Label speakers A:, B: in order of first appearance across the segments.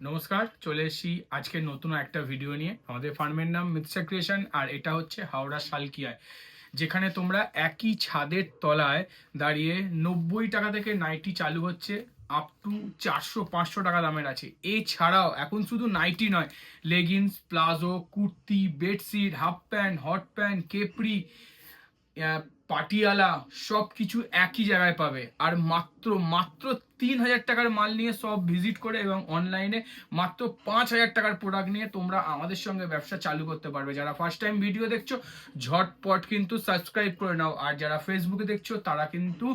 A: নমস্কার, চলে এসেছি আজকের নতুন একটা ভিডিও নিয়ে। আমাদের ফার্মের নাম মিতসা ক্রিয়েশন, আর এটা হচ্ছে হাওড়া শালকিয়ায়, যেখানে তোমরা একই ছাদের তলায় দাঁড়িয়ে 90 টাকা থেকে নাইটি চালু হচ্ছে, আপ টু 400-500 টাকা দামের আছে। এছাড়াও এখন শুধু নাইটি নয়, leggings, palazzo, kurti, bedsheet, half pant, hot pant, capri, Patiala সব কিছু একই জায়গায় পাবে। আর মাত্র মাত্র 3,000 টাকার মাল নিয়ে সব ভিজিট করে এবং অনলাইনে মাত্র 5,000 টাকার প্রোডাক্ট নিয়ে তোমরা আমাদের সঙ্গে ব্যবসা চালু করতে পারবে। যারা ফার্স্ট টাইম ভিডিও দেখছো ঝটপট কিন্তু সাবস্ক্রাইব করে নাও, আর যারা ফেসবুকে দেখছো তারা কিন্তু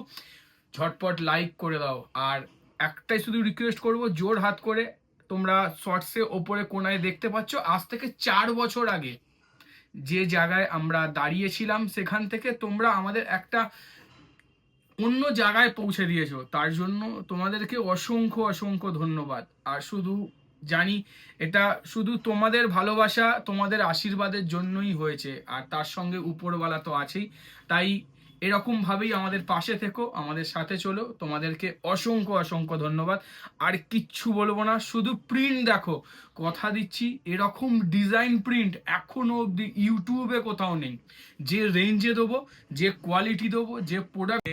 A: ঝটপট লাইক করে দাও। আর একটাই শুধু রিকোয়েস্ট করব, জোর হাত করে, তোমরা শর্টসে ওপরে কোনায় দেখতে পাচ্ছ, আজ থেকে 4 বছর আগে যে জায়গায় আমরা দাঁড়িয়েছিলাম সেখান থেকে তোমরা আমাদের একটা অন্য জায়গায় পৌঁছে দিয়েছো, তার জন্য তোমাদেরকে অসংখ্য অসংখ্য ধন্যবাদ। আর শুধু জানি এটা শুধু তোমাদের ভালোবাসা, তোমাদের আশীর্বাদের জন্যই হয়েছে, আর তার সঙ্গে উপরওয়ালা তো আছেই। তাই এরকম ভাবেই আমাদের পাশে থেকো, আমাদের সাথে চলো। তোমাদেরকে অসংখ্য অসংখ্য ধন্যবাদ। আর কিচ্ছু বলবো না, শুধু প্রিন্ট দেখো। কথা দিচ্ছি, এরকম ডিজাইন প্রিন্ট এখনো অব্দি ইউটিউবে কোথাও নেই। যে রেঞ্জে দেবো, যে কোয়ালিটি দেবো, যে প্রোডাক্ট,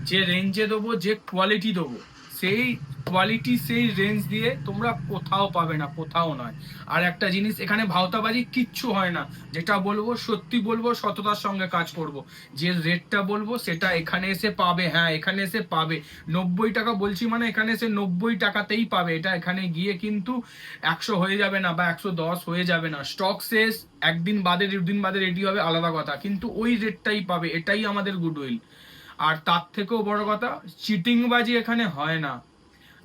A: যে রেঞ্জে দেবো, যে কোয়ালিটি দেবো, সেই কোয়ালিটি সেই রেঞ্জ দিয়ে তোমরা কোথাও পাবে না, কোথাও নয়। আর একটা জিনিস, এখানে ভাওতাবাজি কিচ্ছু হয় না। যেটা বলবো সত্যি বলবো, সততার সঙ্গে কাজ করব। যে রেটটা বলবো সেটা এখানে এসে পাবে। হ্যাঁ, এখানে এসে পাবে। 90 টাকা বলছি মানে এখানে এসে 90 টাকাতেই পাবে। এটা এখানে গিয়ে কিন্তু 100 হয়ে যাবে না বা 110 হয়ে যাবে না। স্টক শেষ, একদিন বাদে দুদিন বাদে রেডি হবে, আলাদা কথা, কিন্তু ওই রেটটাই পাবে। এটাই আমাদের গুডউইল। আর তার থেকেও বড় কথা, চিটিংবাজি এখানে হয় না।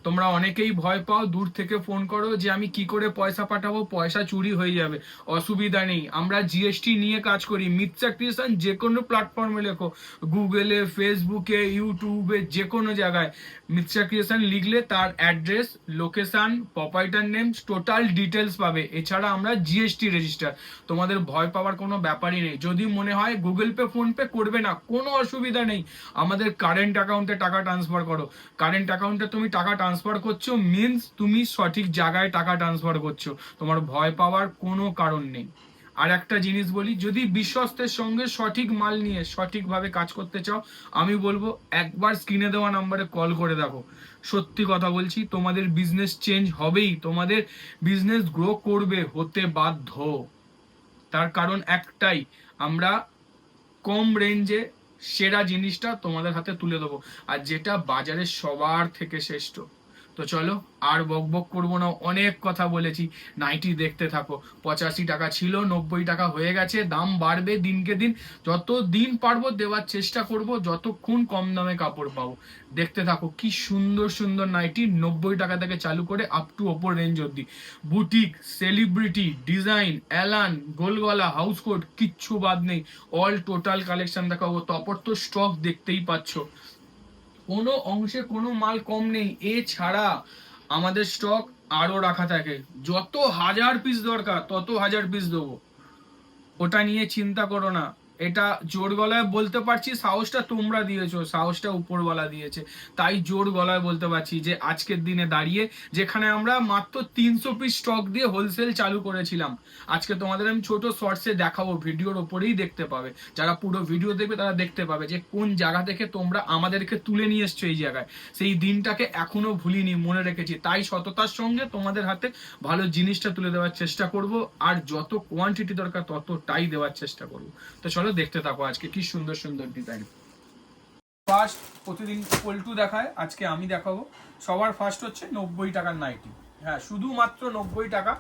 A: তোমরা অনেকেই ভয় পাও, দূর থেকে ফোন করো যে আমি কি করে পয়সা পাঠাবো, পয়সা চুরি হয়ে যাবে। অসুবিধা নেই, আমরা জিএসটি নিয়ে কাজ করি। মিতসা ক্রিয়েশন যে কোনো প্ল্যাটফর্মে লেখো, গুগলে, ফেসবুকে, ইউটিউবে, যে কোনো জায়গায় মিতসা ক্রিয়েশন লিখলে তার address, location, proprietor name, total details পাবে। এছাড়া আমরা জিএসটি রেজিস্টার। তোমাদের ভয় পাওয়ার কোনো ব্যাপারই নেই। যদি মনে হয় গুগল পে, ফোন পে করবে না, কোনো অসুবিধা নেই। আমাদের কারেন্ট অ্যাকাউন্টে টাকা ট্রান্সফার করো। কারেন্ট অ্যাকাউন্টে তুমি টাকা ট্রান্সফার করছো মিন্স তুমি সঠিক জায়গায় টাকা ট্রান্সফার করছো। তোমার ভয় পাওয়ার কোনো কারণ নেই। আর একটা জিনিস বলি, যদি বিশ্বস্তের সঙ্গে সঠিক মাল নিয়ে সঠিকভাবে কাজ করতে চাও, আমি বলবো একবার স্ক্রিনে দেওয়া নাম্বারে কল করে দেখো। সত্যি কথা বলছি, তোমাদের বিজনেস চেঞ্জ হবেই, তোমাদের বিজনেস গ্রো করবে, হতে বাধ্য। তার কারণ একটাই, আমরা কম রেঞ্জে সেরা জিনিসটা তোমাদের হাতে তুলে দেবো, আর যেটা বাজারে সবার থেকে শ্রেষ্ঠ। তো চলো, আর বক বক করবো না, অনেক কথা বলেছি। নাইটি দেখতে থাকো। 85 টাকা ছিল, 90 টাকা হয়ে গেছে, দাম বাড়বে দিনকে দিন। যত দিন পারবো দেওয়ার চেষ্টা করব, যতক্ষণ কম দামে কাপড় পাবো। দেখতে থাকো কি সুন্দর সুন্দর নাইটি, 90 টাকা থেকে চালু করে আপ টু ওপর রেঞ্জ অব্দি। বুটিক, সেলিব্রিটি, ডিজাইন, অ্যালান, গোলগলা, হাউস কোট, কিচ্ছু বাদ নেই। অল টোটাল কালেকশন দেখাবো। তারপর তো স্টক দেখতেই পাচ্ছ, কোনো অংশে কোনো মাল কম নেই। এছাড়া আমাদের স্টক আরো রাখা থাকে, যত হাজার পিস দরকার তত হাজার পিস দেবো। ওটা নিয়ে চিন্তা করো না। এটা জোর গলায় বলতে পারছি, সাহসটা তোমরা দিয়েছো, সাহসটা উপরওয়ালা দিয়েছে। তাই জোর গলায় বলতে পারছি যে আজকের দিনে দাঁড়িয়ে, যেখানে আমরা মাত্র 300 পিস স্টক দিয়ে হোলসেল চালু করেছিলাম, আজকে তোমাদের আমি ছোট শর্টসে দেখাবো, ভিডিওর ওপরেই দেখতে পাবে। যারা পুরো ভিডিও দেখবে তারা দেখতে পাবে যে কোন জায়গা থেকে তোমরা আমাদেরকে তুলে নিয়ে এসছো এই জায়গায়। সেই দিনটাকে এখনো ভুলিনি, মনে রেখেছি। তাই সততার সঙ্গে তোমাদের হাতে ভালো জিনিসটা তুলে দেওয়ার চেষ্টা করব, আর যত কোয়ান্টিটি দরকার ততটাই দেওয়ার চেষ্টা করব। তো চলো দেখতে থাকো আজকে কি সুন্দর সুন্দর ডিজাইন। ফার্স্ট, প্রতিদিন পল্টু দেখায়, আজকে আমি দেখাবো। সবার ফার্স্ট হচ্ছে 90 টাকার নাইটি। হ্যাঁ, শুধুমাত্র 90 টাকা।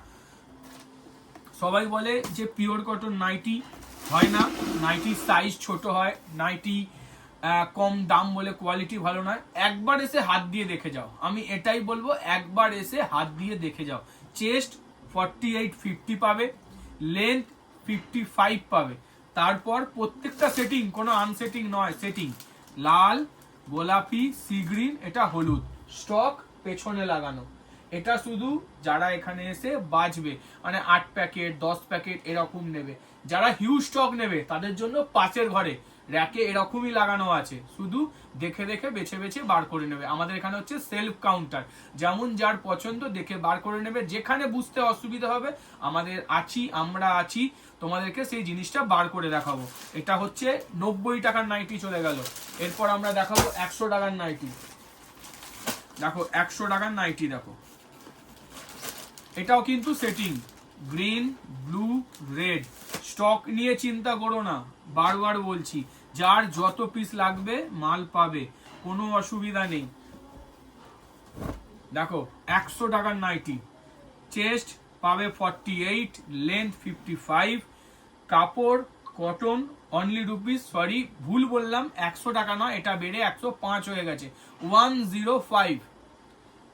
A: সবাই বলে যে পিওর কটন নাইটি হয় না, নাইটির সাইজ ছোট হয়, নাইটি কম দাম বলে কোয়ালিটি ভালো নয়। একবার এসে হাত দিয়ে দেখে যাও, আমি এটাই বলবো, একবার এসে হাত দিয়ে দেখে যাও। চেস্ট 48-50 পাবে, লেন্থ 55 পাবে। তারপর প্রত্যেকটা সেটিং কোনো আনসেটিং নয়, সেটিং লাল, গোলাপি, সি গ্রিন, এটা হলুদ। স্টক পেছনে লাগানো। এটা শুধু যারা এখানে এসে বাজবে, মানে 8 প্যাকেট 10 প্যাকেট এরকম নেবে। যারা হিউজ স্টক নেবে তাদের জন্য পাঁচের ঘরে র্যাকে এরকমই লাগানো আছে, শুধু দেখে দেখে বেছে বেছে বার করে নেবে। আমাদের এখানে হচ্ছে সেলফ কাউন্টার, যেমন যার পছন্দ দেখে বার করে নেবে। যেখানে বুঝতে অসুবিধা হবে আমরা আছি, তোমাদেরকে সেই জিনিসটা বার করে দেখাবো। এটা হচ্ছে 90 টাকার নাইটি চলে গেল। এরপর আমরা দেখাবো 100 টাকার নাইটি। দেখো 100 টাকার নাইটি, দেখো এটাও কিন্তু setting, green, blue, red. Stock নিয়ে চিন্তা করো না, বারবার বলছি, যার যত পিস লাগবে মাল পাবে, কোনো অসুবিধা নেই। দেখো 100 টাকার নাইটি, চেস্ট পাবে 48, লেন্থ 55, কাপড় কটন, অনলি রুপিস, সরি ভুল বললাম, 100 টাকা নয়, এটা বেড়ে 105 হয়ে গেছে, 105।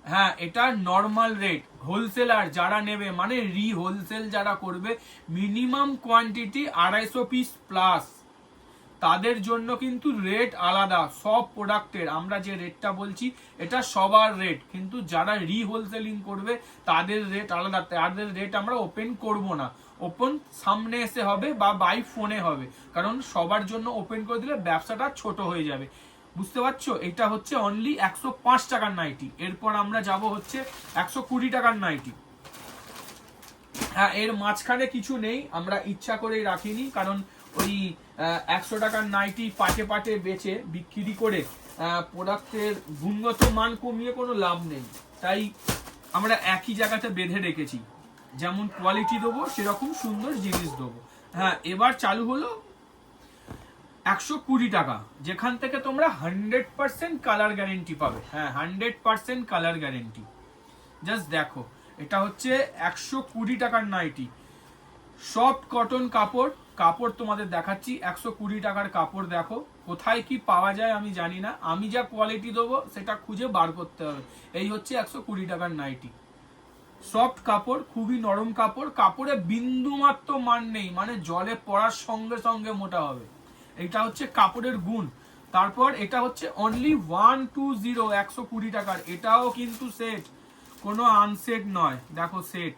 A: হ্যাঁ, এটা নর্মাল রেট। হোলসেলার যারা নেবে, মানে হোলসেল যারা করবে, মিনিমাম কোয়ান্টিটি 250 পিস প্লাস, তাদের জন্য কিন্তু রেট আলাদা। সব প্রোডাক্টের আমরা যে রেটটা বলছি এটা সবার রেট, কিন্তু যারা হোলসেলিং করবে তাদের রেট আলাদা। তাদের রেট আমরা ওপেন করব না, ওপেন সামনে এসে হবে বা বাই ফোনে হবে, কারণ সবার জন্য ওপেন করে দিলে ব্যবসাটা ছোট হয়ে যাবে। বুঝতে পারছো? এটা হচ্ছে অনলি 105 টাকার নাইটি। এরপর আমরা যাব হচ্ছে 120 টাকার নাইটি। হ্যাঁ, এর মাঝখানে কিছু নেই, আমরা ইচ্ছা করেই রাখিনি, কারণ ওই 100 টাকার নাইটি পাটে পাটে বেচে বিক্রি করে প্রোডাক্টের গুণগত মান কমিয়ে কোনো লাভ নেই, তাই আমরা একই জায়গাতে বেঁধে রেখেছি। যেমন কোয়ালিটি দেবো সেরকম সুন্দর জিনিস দেবো। হ্যাঁ, এবার চালু হলো 120 টাকা, যেখান থেকে তোমরা 100% কালার গ্যারেন্টি পাবে। হ্যাঁ, 100% কালার গ্যারেন্টি। জাস্ট দেখো, এটা হচ্ছে 120 টাকার নাইটি, সফট কটন কাপড়। কাপড় তোমাদের দেখাচ্ছি, 120 টাকার কাপড়। দেখো কোথায় কি পাওয়া যায় আমি জানি না, আমি যা কোয়ালিটি দেবো সেটা খুঁজে বার করতে হবে। এই হচ্ছে 120 টাকার নাইটি, সফট কাপড়, খুবই নরম কাপড়, কাপড়ে বিন্দু মাত্র মান নেই, মানে জলে পড়ার সঙ্গে সঙ্গে মোটা হবে। এটা হচ্ছে কাপড়ের গুণ। তারপর এটা হচ্ছে অনলি 120, 120 টাকার। এটাও কিন্তু সেট, কোনো আনসেট নয়। দেখো সেট,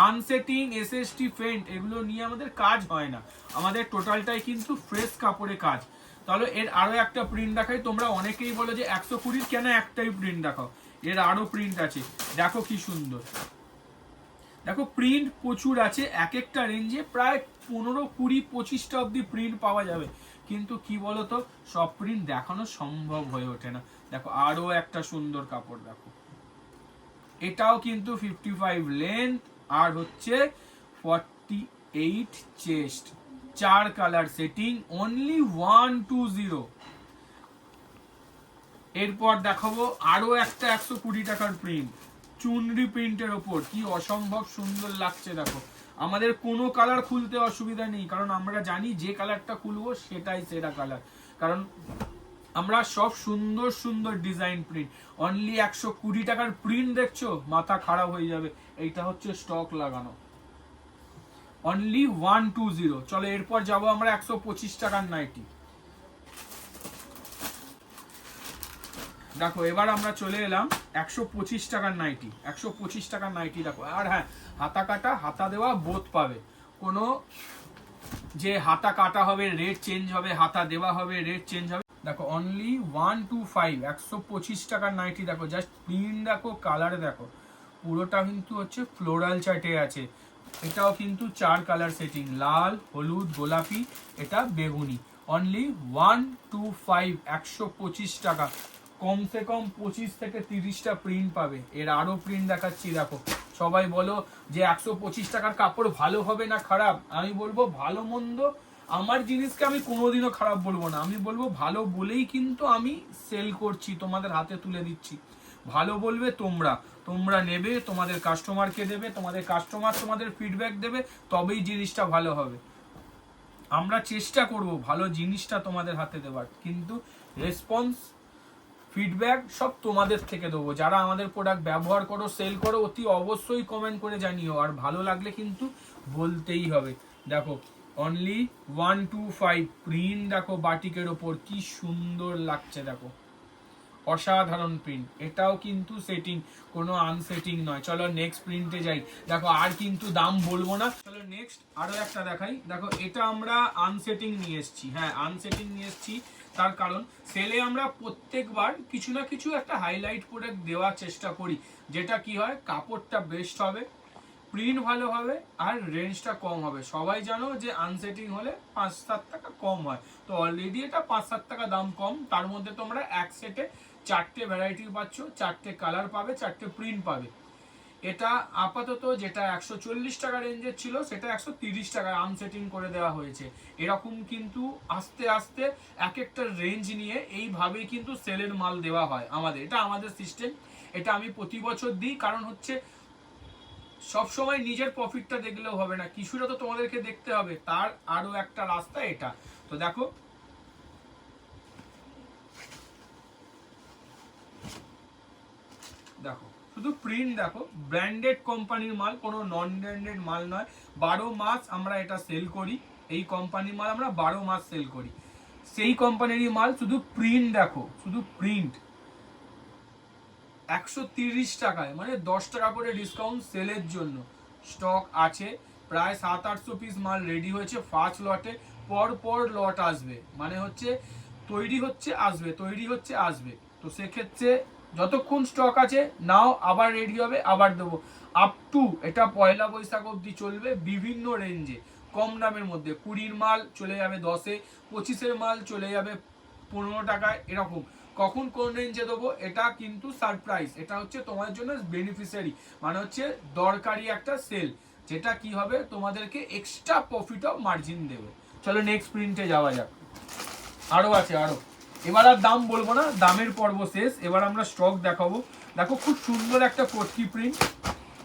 A: আনসেটিং, এসএসটি, ফেন্ট এগুলো নিয়ে আমাদের কাজ হয় না, আমাদের টোটালটাই কিন্তু ফ্রেশ কাপড়ে কাজ। তাহলে এর আরো একটা প্রিন্ট দেখাই। তোমরা অনেকেই বলো যে 120 কেন একটাই প্রিন্ট দেখাও, এর আরো প্রিন্ট আছে। দেখো কি সুন্দর, দেখো প্রিন্ট প্রচুর আছে, এক একটা রেঞ্জে প্রায় 15, 20, 25টা অব্দি প্রিন্ট পাওয়া যাবে, কিন্তু কি বলতো, সব প্রিন্ট দেখানো সম্ভব হয়ে ওঠে না। দেখো আরো একটা সুন্দর কাপড়, দেখো এটাও কিন্তু 55 লেন্থ আর হচ্ছে 48 চেস্ট, 4 কালার সেটিং, অনলি 120। এরপর দেখাবো আরো একটা 120 টাকার প্রিন্ট, চুনরি প্রিন্টের ওপর, কি অসম্ভব সুন্দর লাগছে। দেখো আমাদের কোনো কালার খুলতে অসুবিধা নেই, কারণ আমরা জানি যে কালারটা খুলবো সেটাই সেরা কালার, কারণ আমরা সব সুন্দর সুন্দর ডিজাইন প্রিন্ট। অনলি 120 টাকার প্রিন্ট দেখছো, মাথা খারাপ হয়ে যাবে। এইটা হচ্ছে স্টক লাগানো, অনলি 120। চলো এরপর যাবো আমরা 125 টাকার নাইটি। দেখো এবার আমরা চলে এলাম 125 টাকার নাইটি। 125 টাকার নাইটি দেখো, আর হ্যাঁ, হাতা কাটা হাতা দেওয়া বোথ পাবে, কোনো যে হাতা কাটা হবে রেট চেঞ্জ হবে, হাতা দেওয়া হবে রেট চেঞ্জ হবে। দেখো অনলি 125, 125 টাকার নাইটি। দেখো জাস্ট প্রিন্ট দেখো, কালার দেখো, পুরোটা কিন্তু হচ্ছে ফ্লোরাল চার্টে আছে। এটাও কিন্তু 4 কালার সেটিং, লাল, হলুদ, গোলাপি, এটা বেগুনি। অনলি 125, 125 টাকা। কমসে কম 25 থেকে 30টা প্রিন্ট পাবে। এর আরো প্রিন্ট দেখাচ্ছি। দেখো সবাই বলো যে 125 টাকার কাপড় ভালো হবে না খারাপ, আমি বলবো ভালো মন্দ, আমার জিনিসকে আমি কোনোদিনও খারাপ বলবো না, আমি বলবো ভালো বলেই কিন্তু আমি সেল করছি, তোমাদের হাতে তুলে দিচ্ছি। ভালো বলবে তোমরা, তোমরা নেবে, তোমাদের কাস্টমারকে দেবে, তোমাদের কাস্টমার তোমাদের ফিডব্যাক দেবে, তবেই জিনিসটা ভালো হবে। আমরা চেষ্টা করব ভালো জিনিসটা তোমাদের হাতে দেওয়ার, কিন্তু রেসপন্স, ফিডব্যাক সব তোমাদের থেকে দেবো। যারা আমাদের প্রোডাক্ট ব্যবহার করো, সেল করো, অতি অবশ্যই কমেন্ট করে জানিও, আর ভালো লাগলে কিন্তু বলতেই হবে। দেখো অনলি 125, প্রিন্ট দেখো বাটিকের ওপর কি সুন্দর লাগছে। দেখো অসাধারণ প্রিন্ট, এটাও কিন্তু সেটিং, কোনো আনসেটিং নয়। চলো নেক্সট প্রিন্টে যাই। দেখো আর কিন্তু দাম বলবো না, চলো নেক্সট আরো একটা দেখাই। দেখো এটা আমরা আনসেটিং নিয়ে এসেছি, হ্যাঁ আনসেটিং নিয়ে এসেছি, তার কারণ সেলে আমরা প্রত্যেকবার কিছু না কিছু একটা হাইলাইট প্রোডাক্ট দেওয়ার চেষ্টা করি, যেটা কি হয় কাপড়টা বেস্ট হবে, প্রিন্ট ভালো হবে আর রেঞ্জটা কম হবে। সবাই জানো যে আনসেটিং হলে 5-7 টাকা কম হয়, তো অলরেডি এটা 5-7 টাকা দাম কম। তার মধ্যে তোমরা এক সেটে 4টে ভ্যারাইটি পাচ্ছ, 4টে কালার পাবে, 4টে প্রিন্ট পাবে। এটা আপাতত যেটা 140 টাকা রেঞ্জের ছিল সেটা 130 টাকায় আনসেটিং করে দেওয়া হয়েছে। এরকম কিন্তু আস্তে আস্তে এক একটা রেঞ্জ নিয়ে এইভাবেই কিন্তু সেলের মাল দেওয়া হয় আমাদের, এটা আমাদের সিস্টেম। এটা আমি প্রতি বছর দিই, কারণ হচ্ছে সব সময় নিজের প্রফিটটা দেখলেও হবে না, কিছুটা তো তোমাদেরকে দেখতে হবে, তার আরো একটা রাস্তা এটা। তো দেখো দেখো শুধু প্রিন্ট দেখো, ব্র্যান্ডেড কোম্পানির মাল, কোনো নন ব্র্যান্ডেড মাল নয়। 12 মাস আমরা এটা সেল করি, এই কোম্পানির মাল আমরা 12 মাস সেল করি। সেই কোম্পানিরই মাল, শুধু প্রিন্ট দেখো, শুধু প্রিন্ট 130 টাকায়, মানে 10 টাকা করে ডিসকাউন্ট সেলের জন্য। স্টক আছে প্রায় 700-800 পিস মাল রেডি হয়েছে ফার্স্ট লটে, পর পর লট আসবে, মানে হচ্ছে তৈরি হচ্ছে আসবে, তৈরি হচ্ছে আসবে। তো সেক্ষেত্রে যতক্ষণ স্টক আছে নাও, আবার রেডি হবে আবার দেবো। আপ টু এটা পয়লা বৈশাখ অবধি চলবে, বিভিন্ন রেঞ্জে। কম দামের মধ্যে 20-র মাল চলে যাবে 10-এ, 25-এর মাল চলে যাবে 15 টাকায়, এরকম। কখন কোন রেঞ্জে দেবো এটা কিন্তু সারপ্রাইজ, এটা হচ্ছে তোমার জন্য বেনিফিশিয়ারি, মানে হচ্ছে দরকারি একটা সেল, যেটা কি হবে তোমাদেরকে এক্সট্রা প্রফিট অফ মার্জিন দেবে। চলো নেক্সট প্রিন্টে যাওয়া যাক, আরো আছে আরো। এবার আর দাম বলবো না, দামের পর্ব শেষ, এবার আমরা স্টক দেখাবো। দেখো খুব সুন্দর একটা কটকি প্রিন্ট,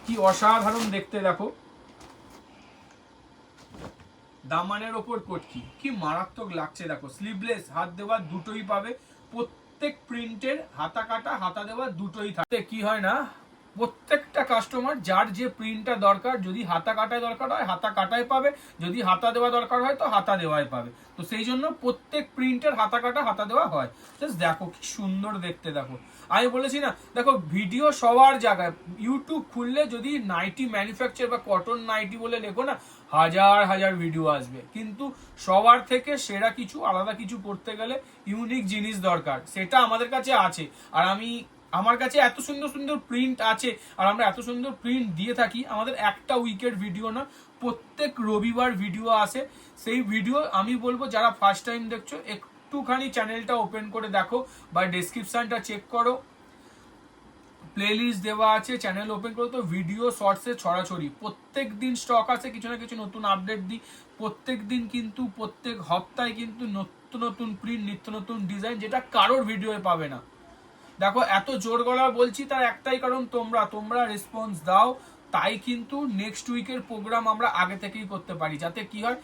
A: কি অসাধারণ দেখতে, দেখো দামানের ওপর কটকি, কি মারাত্মক লাগছে। দেখো স্লিভলেস, হাত দেওয়া দুটোই পাবে, প্রত্যেক প্রিন্টের হাতা কাটা হাতা দেওয়া দুটোই থাকে। কি হয় না, প্রত্যেকটা কাস্টমার যার যে প্রিন্টটা দরকার, যদি হাতা কাটায় দরকার হয় হাতা কাটায় পাবে, যদি হাতা দেওয়া দরকার হয় তো হাতা দেওয়াই পাবে। তো সেই জন্য প্রত্যেক প্রিন্টের হাতা কাটা হাতা দেওয়া হয়। জাস্ট দেখো কি সুন্দর দেখতে, দেখো আমি বলেছি না, দেখো ভিডিও সবার জায়গায়, ইউটিউব খুললে যদি নাইটি ম্যানুফ্যাকচার বা কটন নাইটি বলে লেখো না, হাজার হাজার ভিডিও আসবে, কিন্তু সবার থেকে সেরা কিছু আলাদা কিছু করতে গেলে ইউনিক জিনিস দরকার, সেটা আমাদের কাছে আছে। আর আমার কাছে এত সুন্দর সুন্দর প্রিন্ট আছে, আর আমরা এত সুন্দর প্রিন্ট দিয়ে থাকি। আমাদের একটা উইকের ভিডিও না, প্রত্যেক রবিবার ভিডিও আসে। সেই ভিডিও আমি বলবো যারা ফার্স্ট টাইম দেখছো একটুখানি চ্যানেলটা ওপেন করে দেখো বা ডেসক্রিপশনটা চেক করো, প্লেলিস্ট দেওয়া আছে, চ্যানেল ওপেন করো তো ভিডিও শর্টসে ছড়াছড়ি। প্রত্যেক দিন স্টক আছে, কিছু না কিছু নতুন আপডেট দিই প্রত্যেক দিন, কিন্তু প্রত্যেক হপ্তাহে কিন্তু নতুন নতুন প্রিন্ট, নিত্য নতুন ডিজাইন, যেটা কারোর ভিডিওয়ে পাবে না। দেখো এত জোর গলা বলছি তার একটাই কারণ, তোমরা রেসপন্স দাও, তাই কিন্তু নেক্সট উইকের প্রোগ্রাম আমরা আগে থেকেই করতে পারি, যাতে কি হয়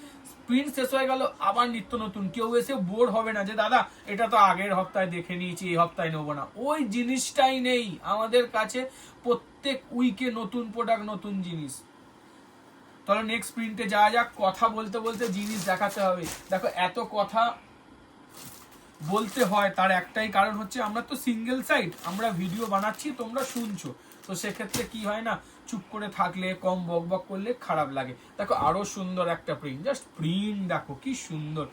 A: প্রিন্ট শেষ হয়ে গেল আবার নিত্য নতুন, কেউ এসে বোর হবে না যে দাদা এটা তো আগের হপ্তাহে দেখে নিয়েছি এই হপ্তাহে নেবো না, ওই জিনিসটাই নেই আমাদের কাছে। প্রত্যেক উইকে নতুন প্রোডাক্ট, নতুন জিনিস। তাহলে নেক্সট প্রিন্টে যাওয়া যাক। কথা বলতে বলতে জিনিস দেখাতে হবে। দেখো এত কথা বলতে হয় তার একটাই কারণ হচ্ছে আমরা তো সিঙ্গেল সাইড, আমরা ভিডিও বানাচ্ছি তোমরা শুনছো, তো সেক্ষেত্রে কি হয় না, চুপ করে থাকলে কম বক বক করলে খারাপ লাগে। দেখো আরো সুন্দর একটা প্রিন্ট, জাস্ট প্রিন্ট দেখো কি সুন্দর,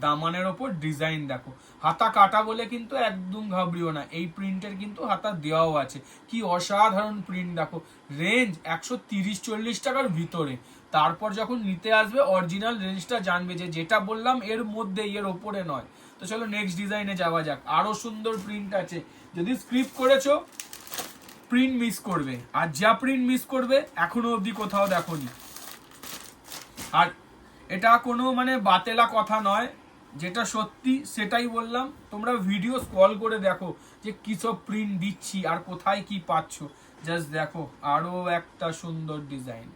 A: দামানের ওপর ডিজাইন দেখো, হাতা কাটা বলে কিন্তু একদম ঘাবড়িও না, এই প্রিন্টের কিন্তু হাতা দেওয়াও আছে। কি অসাধারণ প্রিন্ট দেখো, রেঞ্জ 130-40 টাকার ভিতরে। তারপর যখন নিতে আসবে অরিজিনাল রেঞ্জটা জানবে যে যেটা বললাম এর মধ্যে, এর ওপরে নয়। তো চলো নেক্সট ডিজাইনে যাওয়া যাক, আরো সুন্দর প্রিন্ট আছে। যদি স্ক্রিপ্ট করেছো প্রিন্ট মিস করবে, আর যা প্রিন্ট মিস করবে এখনো অবধি কোথাও দেখোনি। আর এটা কোনো মানে বাতেলা কথা নয়, যেটা সত্যি সেটাই বললাম। তোমরা ভিডিও স্ক্রল করে দেখো যে কি সব প্রিন্ট দিচ্ছি আর কোথায় কি পাচ্ছ, জাস্ট দেখো আরো একটা সুন্দর ডিজাইন।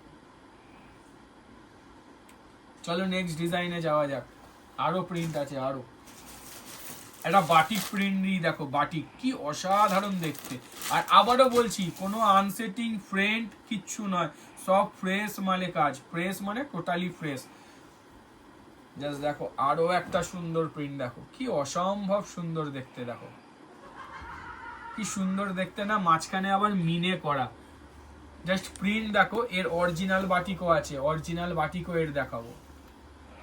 A: চলো নেক্সট ডিজাইনে যাওয়া যাক, আরো প্রিন্ট আছে আরো। একটা বাটিক প্রিন্টই দেখো, বাটিক কি অসাধারণ দেখতে। আর আবারও বলছি কোনো আনসেটিং ফ্রেন্ড কিচ্ছু নয়, সব ফ্রেশ মালে কাজ, ফ্রেশ মানে টোটালি ফ্রেশ। জাস্ট দেখো আরো একটা সুন্দর প্রিন্ট দেখো, কি অসম্ভব সুন্দর দেখতে দেখো। কি সুন্দর দেখতে না, মাঝখানে আবার মিনে করা। জাস্ট প্রিন্ট দেখো, এর অরিজিনাল বাটিকও আছে, অরিজিনাল বাটিকও এর দেখাবো।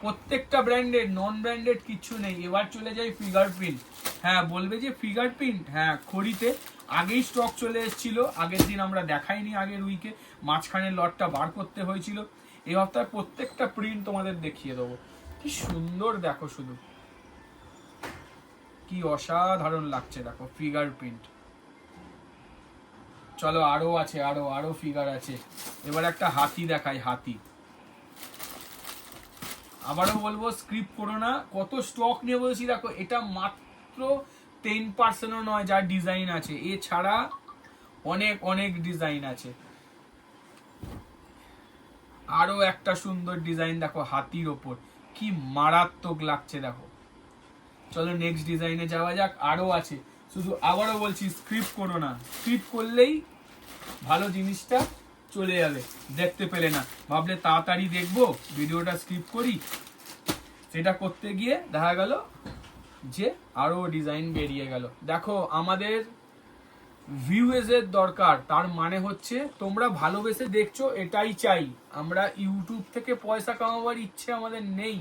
A: প্রত্যেকটা ব্র্যান্ডেড, নন ব্র্যান্ডেড কিচ্ছু নেই। এবার চলে যাই ফিগার প্রিন্ট। হ্যাঁ বলবে যে ফিগার প্রিন্ট, হ্যাঁ খড়িতে আগেই স্টক চলে এসেছিল, আগের দিন আমরা দেখাইনি, আগের উইকে মাঝখানে লটটা বার করতে হয়েছিল। এই হপ্তাহে প্রত্যেকটা প্রিন্ট তোমাদের দেখিয়ে দেবো। কি সুন্দর দেখো শুধু, কি অসাধারণ লাগছে দেখো ফিগার প্রিন্ট। চলো আরো আছে, আরো ফিগার আছে। এবার একটা হাতি দেখাই, হাতি। আবারও বলবো স্ক্রিপ্ট করো না, কত স্টক নিয়ে বলছি দেখো। এটা মাত্র 10%ও নয় যার ডিজাইন আছে, এছাড়া অনেক অনেক ডিজাইন আছে। আরো একটা সুন্দর ডিজাইন দেখো হাতির ওপর, কি মারাত্মক লাগছে দেখো। চলো নেক্সট ডিজাইনে যাওয়া যাক, আরো আছে। শুধু আবারও বলছি স্ক্রিপ্ট করো না, স্ক্রিপ্ট করলেই ভালো জিনিসটা চলে যাবে। দেখতে পেলে না, ভাবলে তাড়াতাড়ি দেখবো ভিডিওটা স্কিপ করি, সেটা করতে গিয়ে দেখা গেল যে আরো ডিজাইন বেরিয়ে গেল। দেখো আমাদের ভিউজের দরকার, তার মানে হচ্ছে তোমরা ভালোবেসে দেখছো, এটাই চাই আমরা। ইউটিউব থেকে পয়সা কামাবার ইচ্ছে আমাদের নেই,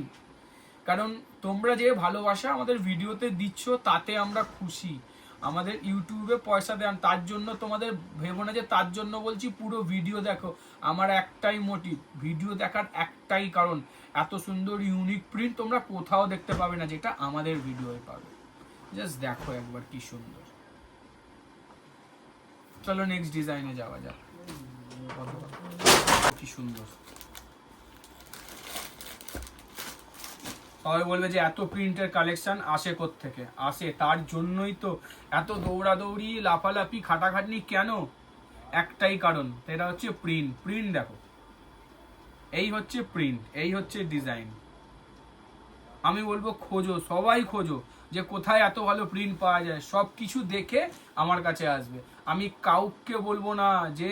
A: কারণ তোমরা যে ভালোবাসা আমাদের ভিডিওতে দিচ্ছ তাতে আমরা খুশি। আমাদের ইউটিউবে পয়সা দেন, তার জন্য তোমাদের ভেবো না যে তার জন্য বলছি পুরো ভিডিও দেখো। আমার একটাই মোটিভ, ভিডিও দেখার একটাই কারণ, এত সুন্দর ইউনিক প্রিন্ট তোমরা কোথাও দেখতে পাবে না যেটা আমাদের ভিডিওতে পাবে। জাস্ট দেখো একবার কি সুন্দর। চলো নেক্সট ডিজাইনে যাওয়া যাক, কি সুন্দর। সবাই বলবে যে এত প্রিন্টের কালেকশন আসে কোত্থেকে? আসে তার জন্যই তো এত দৌড়াদৌড়ি, লাফালাফি, খাটাখাটনি কেন? একটাই কারণ, সেটা হচ্ছে প্রিন্ট। প্রিন্ট দেখো, এই হচ্ছে প্রিন্ট, এই হচ্ছে ডিজাইন। আমি বলবো খোঁজো, সবাই খোঁজো যে কোথায় এত ভালো প্রিন্ট পাওয়া যায়। সব কিছু দেখে আমার কাছে আসবে। আমি কাউকে বলবো না যে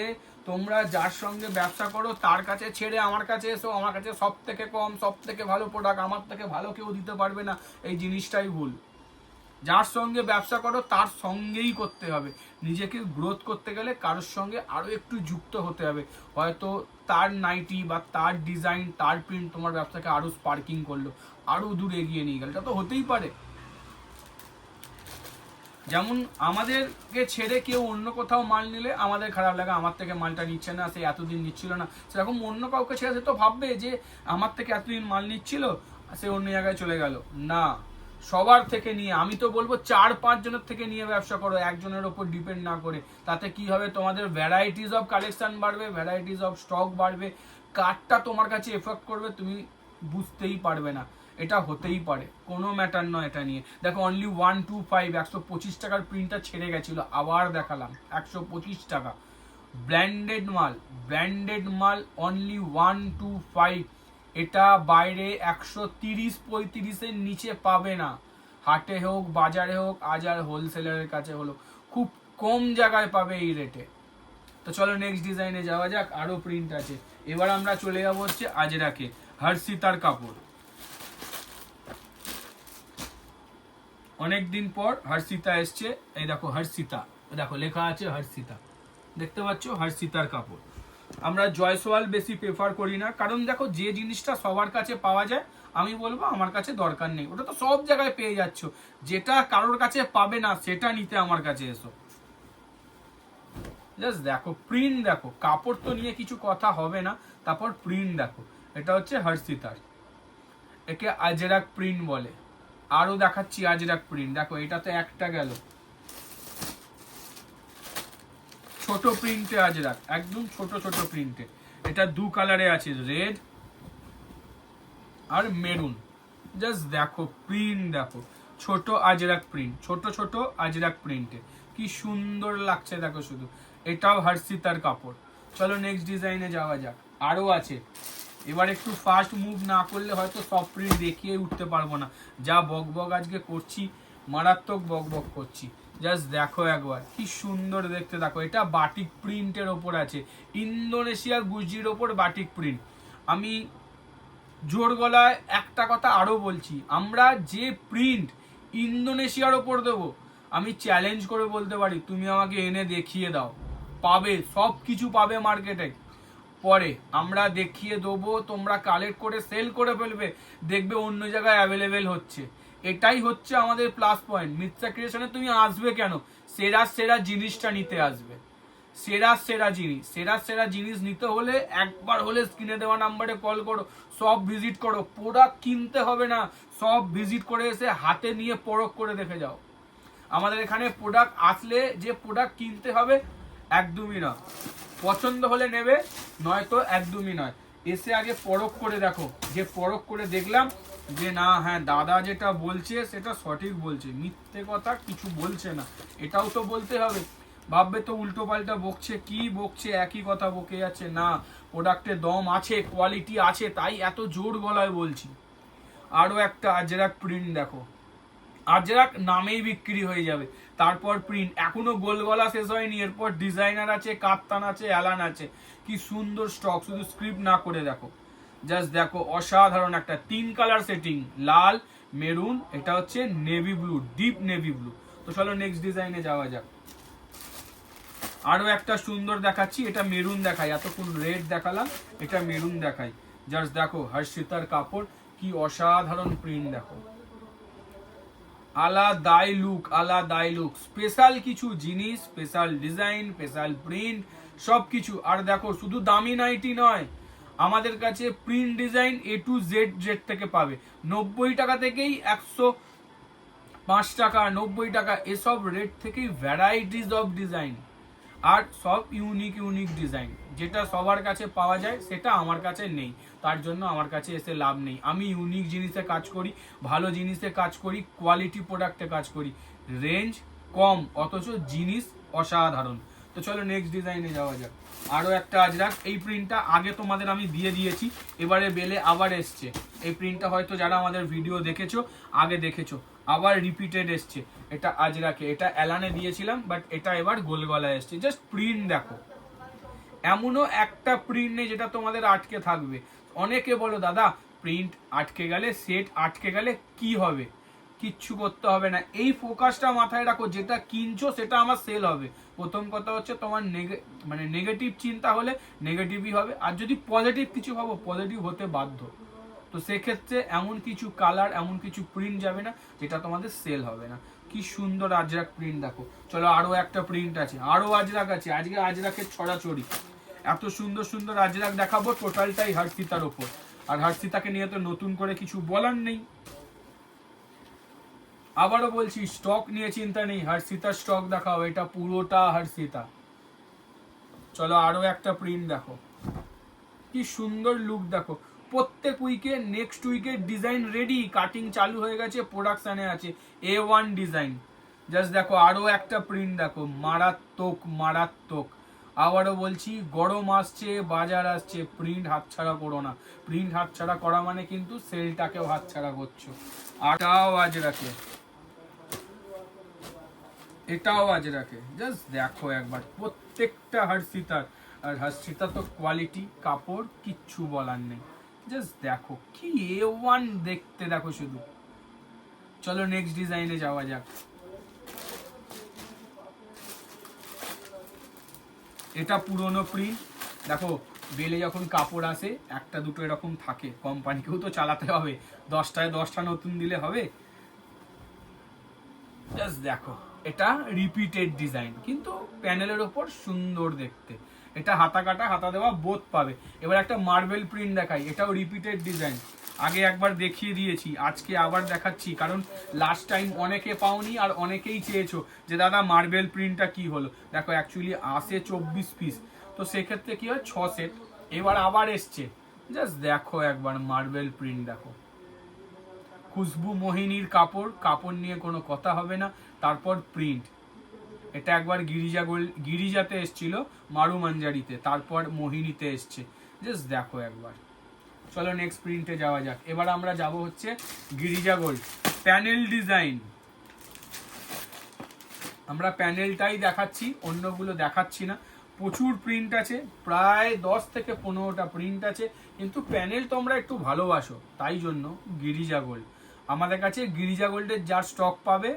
A: তোমরা যার সঙ্গে ব্যবসা করো তার কাছে ছেড়ে আমার কাছে এসো, আমার কাছে সব থেকে কম, সব থেকে ভালো প্রোডাক্ট, আমার থেকে ভালো কেউ দিতে পারবে না। এই জিনিসটাই ভুল। যার সঙ্গে ব্যবসা করো তার সঙ্গেই করতে হবে। নিজেকে গ্রোথ করতে গেলে কারোর সঙ্গে আরো একটু যুক্ত হতে হবে। হয়তো তার নাইটি বা তার ডিজাইন, তার প্রিন্ট তোমার ব্যবসাকে আরো স্পার্কিং করলো, আরো দূর এগিয়ে নিয়ে গেল। এটা তো হতেই পারে। যেমন আমাদেরকে ছেড়ে কেউ অন্য কোথাও মাল নিলে আমাদের খারাপ লাগে, আমার থেকে মালটা নিচ্ছে না, সে এতদিন নিচ্ছিল না। সেরকম অন্য কাউকে ছেড়ে সে তো ভাববে যে আমার থেকে এতদিন মাল নিচ্ছিল, সে অন্য জায়গায় চলে গেল। না, সবার থেকে নিয়ে, আমি তো বলবো 4-5 জনের থেকে নিয়ে ব্যবসা করো, একজনের ওপর ডিপেন্ড না করে। তাতে কি হবে, তোমাদের ভ্যারাইটিস অফ কালেকশন বাড়বে, ভ্যারাইটিস অফ স্টক বাড়বে। কার্ডটা তোমার কাছে এফেক্ট করবে তুমি বুঝতেই পারবে না। এটা হতেই পারে, কোনো ম্যাটার নয় এটা নিয়ে। দেখো অনলি 125, 125 টাকার প্রিন্টটা ছেড়ে গেছিল, আবার দেখালাম 125 টাকা। ব্র্যান্ডেড মাল, ব্র্যান্ডেড মাল অনলি 125। এটা বাইরে 130-35-এর নিচে পাবে না। হাটে হোক, বাজারে হোক, আজ আর হোলসেলারের কাছে হলো, খুব কম জায়গায় পাবে এই রেটে। তো চলো নেক্সট ডিজাইনে যাওয়া যাক, আরো প্রিন্ট আছে। এবার আমরা চলে যাবো হচ্ছে আজরাকে, হর্ষিতার কাপড়। অনেকদিন পর হর্ষিতা এসছে। এই দেখো হর্ষিতা, দেখো লেখা আছে হর্ষিতা, দেখতে পাচ্ছ? হর্ষিতার কাপড়। আমরা জয়সওয়াল বেশি প্রেফার করি না, কারণ দেখো যে জিনিসটা সবার কাছে পাওয়া যায়, আমি বলবো আমার কাছে দরকার নেই। ওটা তো সব জায়গায় পেয়ে যাচ্ছ, যেটা কারোর কাছে পাবে না সেটা নিতে আমার কাছে এসো। জাস্ট দেখো প্রিন্ট দেখো, কাপড় তো নিয়ে কিছু কথা হবে না, তারপর প্রিন্ট দেখো। এটা হচ্ছে হর্ষিতার, একে আজরাক প্রিন্ট বলে। আরো দেখাচ্ছি আজরাক প্রিন্ট, দেখো এটা তো একটা গেল। ছোট প্রিন্টে আজরাক, একদম ছোট ছোট প্রিন্টে। এটা দু কালারে আছে, রেড আর মেরুন। জাস্ট দেখো প্রিন্ট দেখো, ছোট আজরাক প্রিন্ট, ছোট ছোট আজরাক প্রিন্টে কি সুন্দর লাগছে দেখো শুধু। এটাও হর্ষিতার কাপড়। চলো নেক্সট ডিজাইনে যাওয়া যাক, আরো আছে। এবার একটু ফাস্ট মুভ না করলে হয়তো সব প্রিন্ট দেখিয়ে উঠতে পারবো না। যা বকবক আজকে করছি, মারাত্মক বকবক করছি। জাস্ট দেখো একবার কি সুন্দর দেখতে। দেখো এটা বাটিক প্রিন্টের ওপর আছে, ইন্দোনেশিয়ার গুজির ওপর বাটিক প্রিন্ট। আমি জোর গলায় একটা কথা আরো বলছি, আমরা যে প্রিন্ট ইন্দোনেশিয়ার ওপর দেবো, আমি চ্যালেঞ্জ করে বলতে পারি, তুমি আমাকে এনে দেখিয়ে দাও, পাবে, সব কিছু পাবে মার্কেটে। পরে আমরা দেখিয়ে দেবো, তোমরা কালেক্ট করে সেল করে ফেলবে, দেখবে অন্য জায়গায় অ্যাভেলেবেল হচ্ছে। এটাই হচ্ছে আমাদের প্লাস পয়েন্ট। মিথ্যা ক্রিয়েশনে তুমি আসবে কেন? সেরা সেরা জিনিসটা নিতে আসবে। সেরা সেরা জিনিস নিতে হলে একবার হলে স্ক্রিনে দেওয়া নাম্বারে কল করো, সব ভিজিট করো। প্রোডাক্ট কিনতে হবে না, সব ভিজিট করে এসে হাতে নিয়ে পরখ করে দেখে যাও। আমাদের এখানে প্রোডাক্ট আসলে যে প্রোডাক্ট কিনতে হবে একদমই না, পছন্দ হলে নেবে, নয়তো একদমই নয়। এসে আগে পরখ করে দেখো, যে পরখ করে দেখলাম যে না হ্যাঁ দাদা যেটা বলছে সেটা সঠিক বলছে, মিথ্যে কথা কিছু বলছে না, এটাও তো বলতে হবে। ভাববে তো উল্টো পাল্টা বকছে, কি বকছে, একই কথা বকে যাচ্ছে। না, প্রোডাক্টের দম আছে, কোয়ালিটি আছে, তাই এত জোর গলায় বলছি। আরও একটা আজরাক প্রিন্ট দেখো, আজরাক নামেই বিক্রি হয়ে যাবে। তারপর প্রিন্ট, এখনো গোল গলা শেষ হয়নি, এরপর ডিজাইনার আছে, কাপ্তান আছে, অ্যালান আছে। কি সুন্দর স্টক, শুধু স্ক্রিপ্ট না করে দেখো, জাস্ট দেখো, অসাধারণ একটা 3 কালার সেটিং, লাল, মেরুন, এটা হচ্ছে navy blue, deep navy blue. তো চলো নেক্সট ডিজাইনে যাওয়া যাক। আরো একটা সুন্দর দেখাচ্ছি, এটা মেরুন দেখাই, এতক্ষণ রেড দেখালাম, এটা মেরুন দেখাই। জাস্ট দেখো হর্ষিতার কাপড়, কি অসাধারণ প্রিন্ট দেখো, আলাদাই লুক, স্পেশাল কিছু জিনিস, স্পেশাল ডিজাইন, স্পেশাল প্রিন্ট, সব কিছু। আর দেখো শুধু দামি নাইটি নয়, আমাদের কাছে print design A to Z থেকে পাবে। 90 টাকা থেকেই 105 টাকা, 90 টাকা, এসব রেট থেকেই ভ্যারাইটিস অফ ডিজাইন, আর সব ইউনিক ডিজাইন। যেটা সবার কাছে পাওয়া যায় সেটা আমার কাছে নেই, তার জন্য আমার কাছে এসে লাভ নেই। আমি ইউনিক জিনিসে কাজ করি, ভালো জিনিসে কাজ করি, কোয়ালিটি প্রোডাক্টে কাজ করি, রেঞ্জ কম অথচ জিনিস অসাধারণ। তো চলো নেক্সট ডিজাইনে যাওয়া যাক। আরও একটা আজরাক, এই প্রিন্টটা আগে তোমাদের আমি দিয়ে দিয়েছি, এবারে বেলে আবার এসছে। এই প্রিন্টটা হয়তো যারা আমাদের ভিডিও দেখেছো, আগে দেখেছো, আবার রিপিটেড এসছে। এটা আজরাকে, এটা অ্যালানে দিয়েছিলাম, বাট এটা এবার গোলগলা এসছে। জাস্ট প্রিন্ট দেখো, এমনও একটা প্রিন্ট নেই যেটা তোমাদের আটকে থাকবে। অনেকে বলো দাদা প্রিন্ট আটকে গেলে, সেট আটকে গেলে কি হবে? কিচ্ছু করতে হবে না, এই ফোকাসটা মাথায় রাখো, যেটা কিনছো সেটা আমার সেল হবে। প্রথম কথা হচ্ছে তোমার নেগেটিভ চিন্তা হলে নেগেটিভই হবে, আর যদি পজিটিভ কিছু ভাবো পজিটিভ হতে বাধ্য। তো সেক্ষেত্রে এমন কিছু কালার, এমন কিছু প্রিন্ট যাবে না যেটা তোমাদের সেল হবে না। কি সুন্দর আজরাক প্রিন্ট দেখো। চলো আরো একটা প্রিন্ট আছে, আরো আজরাক আছে, আজকে আজরাকের ছড়াছড়ি। এত সুন্দর সুন্দর আজরাক দেখাবো, টোটালটাই হর্ষিতার ওপর। আর হর্ষিতাকে নিয়ে তো নতুন করে কিছু বলার নেই। আবারও বলছি, স্টক নিয়ে চিন্তা নেই, হর্ষিতার স্টক দেখাও, এটা পুরোটা হর্ষিতা। চলো আরো একটা প্রিন্ট দেখো, কি সুন্দর লুক দেখো। প্রত্যেক উইকে, নেক্সট উইকের ডিজাইন রেডি, কাটিং চালু হয়ে গেছে, প্রোডাকশনে আছে A1 ডিজাইন। জাস্ট দেখো আরো একটা প্রিন্ট দেখো, মারাত্মক। আবারও বলছি, গরম আসছে, বাজার আসছে, প্রিন্ট হাতছাড়া করো না। প্রিন্ট হাতছাড়া করা মানে কিন্তু সেলটাকেও হাতছাড়া করছো। আটাও আজ রাখে, এটাও আজ রাখে। জাস্ট দেখো একবার, প্রত্যেকটা হর্ষিতার। আর হর্ষিতা তো কোয়ালিটি, কাপড় কিচ্ছু বলার নেই। জাস্ট দেখো কি A1 দেখতে, দেখো শুধু। চলো নেক্সট ডিজাইনে যাওয়া যাক। এটা পুরনো প্রিন্ট দেখো, বেলে যখন কাপড় আসে একটা দুটো এরকম থাকে, কোম্পানিকেও তো চালাতে হবে, 10টায় 10টা নতুন দিলে হবে। জাস্ট দেখো, এটা রিপিটেড ডিজাইন, কিন্তু প্যানেলের ওপর সুন্দর দেখতে। এটা হাতা কাটা, হাতা দেওয়া বোথ পাবে। এবার একটা মার্বেল প্রিন্ট দেখাই, এটাও রিপিটেড ডিজাইন। আগে একবার দেখিয়ে দিয়েছি, আজকে আবার দেখাচ্ছি, কারণ লাস্ট টাইম অনেকে পাওনি, আর অনেকেই চেয়েছো যে দাদা মার্বেল প্রিন্টটা কি হলো। দেখো অ্যাকচুয়ালি আসে 24 পিস, তো সেক্ষেত্রে কি হয় 6 সেট, এবার আবার এসছে। জাস্ট দেখো একবার মার্বেল প্রিন্ট দেখো, খুশবু মোহিনীর কাপড়, কাপড় নিয়ে কোনো কথা হবে না। তারপর প্রিন্ট, এটা একবার গিরিজাতে এসছিল, মারু মাঞ্জারিতে, তারপর মোহিনীতে এসছে। জাস্ট দেখো একবার। চলো নেক্সট প্রিন্টে যাওয়া যাক। এবার আমরা যাব হচ্ছে গিরিজা গোল্ড প্যানেল ডিজাইন। আমরা প্যানেলটাই দেখাচ্ছি, অন্যগুলো দেখাচ্ছি না। প্রচুর প্রিন্ট আছে, প্রায় 10 থেকে 15টা প্রিন্ট আছে, কিন্তু প্যানেল তোমরা একটু ভালোবাসো, তাই জন্য গিরিজা গোল্ড। আমাদের কাছে গিরিজা গোল্ডের যার স্টক পাবে,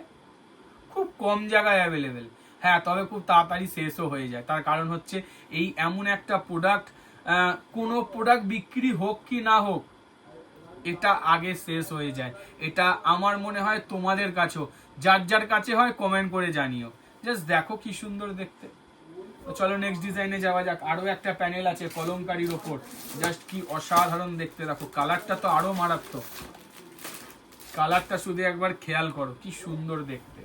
A: খুব কম জায়গায় অ্যাভেলেবেল। হ্যাঁ, তবে খুব তাড়াতাড়ি শেষও হয়ে যায়। তার কারণ হচ্ছে এই এমন একটা প্রোডাক্ট, কোনো প্রোডাক্ট বিক্রি হোক কি না হোক, এটা আগে শেষ হয়ে যায়। এটা আমার মনে হয় তোমাদের কাছেও, যার যার কাছে হয় কমেন্ট করে জানিও। জাস্ট দেখো কি সুন্দর দেখতে। তো চলো নেক্সট ডিজাইনে যাওয়া যাক। আরো একটা প্যানেল আছে কলমকারির ওপর, জাস্ট কি অসাধারণ দেখতে। দেখো কালারটা তো আরো মারাত্মক, কালারটা শুধু একবার খেয়াল করো কি সুন্দর দেখতে।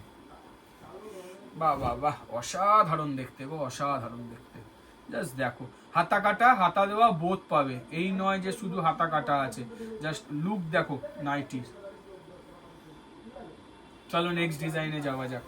A: বাহ বাহ বাহ, অসাধারণ দেখতে গো, অসাধারণ দেখতে। জাস্ট দেখো, হাতা কাটা হাতা দেওয়া বোধ পাবে, এই নয় যে শুধু হাতা কাটা আছে। জাস্ট লুক দেখো নাইটির। চলো নেক্সট ডিজাইনে যাওয়া যাক।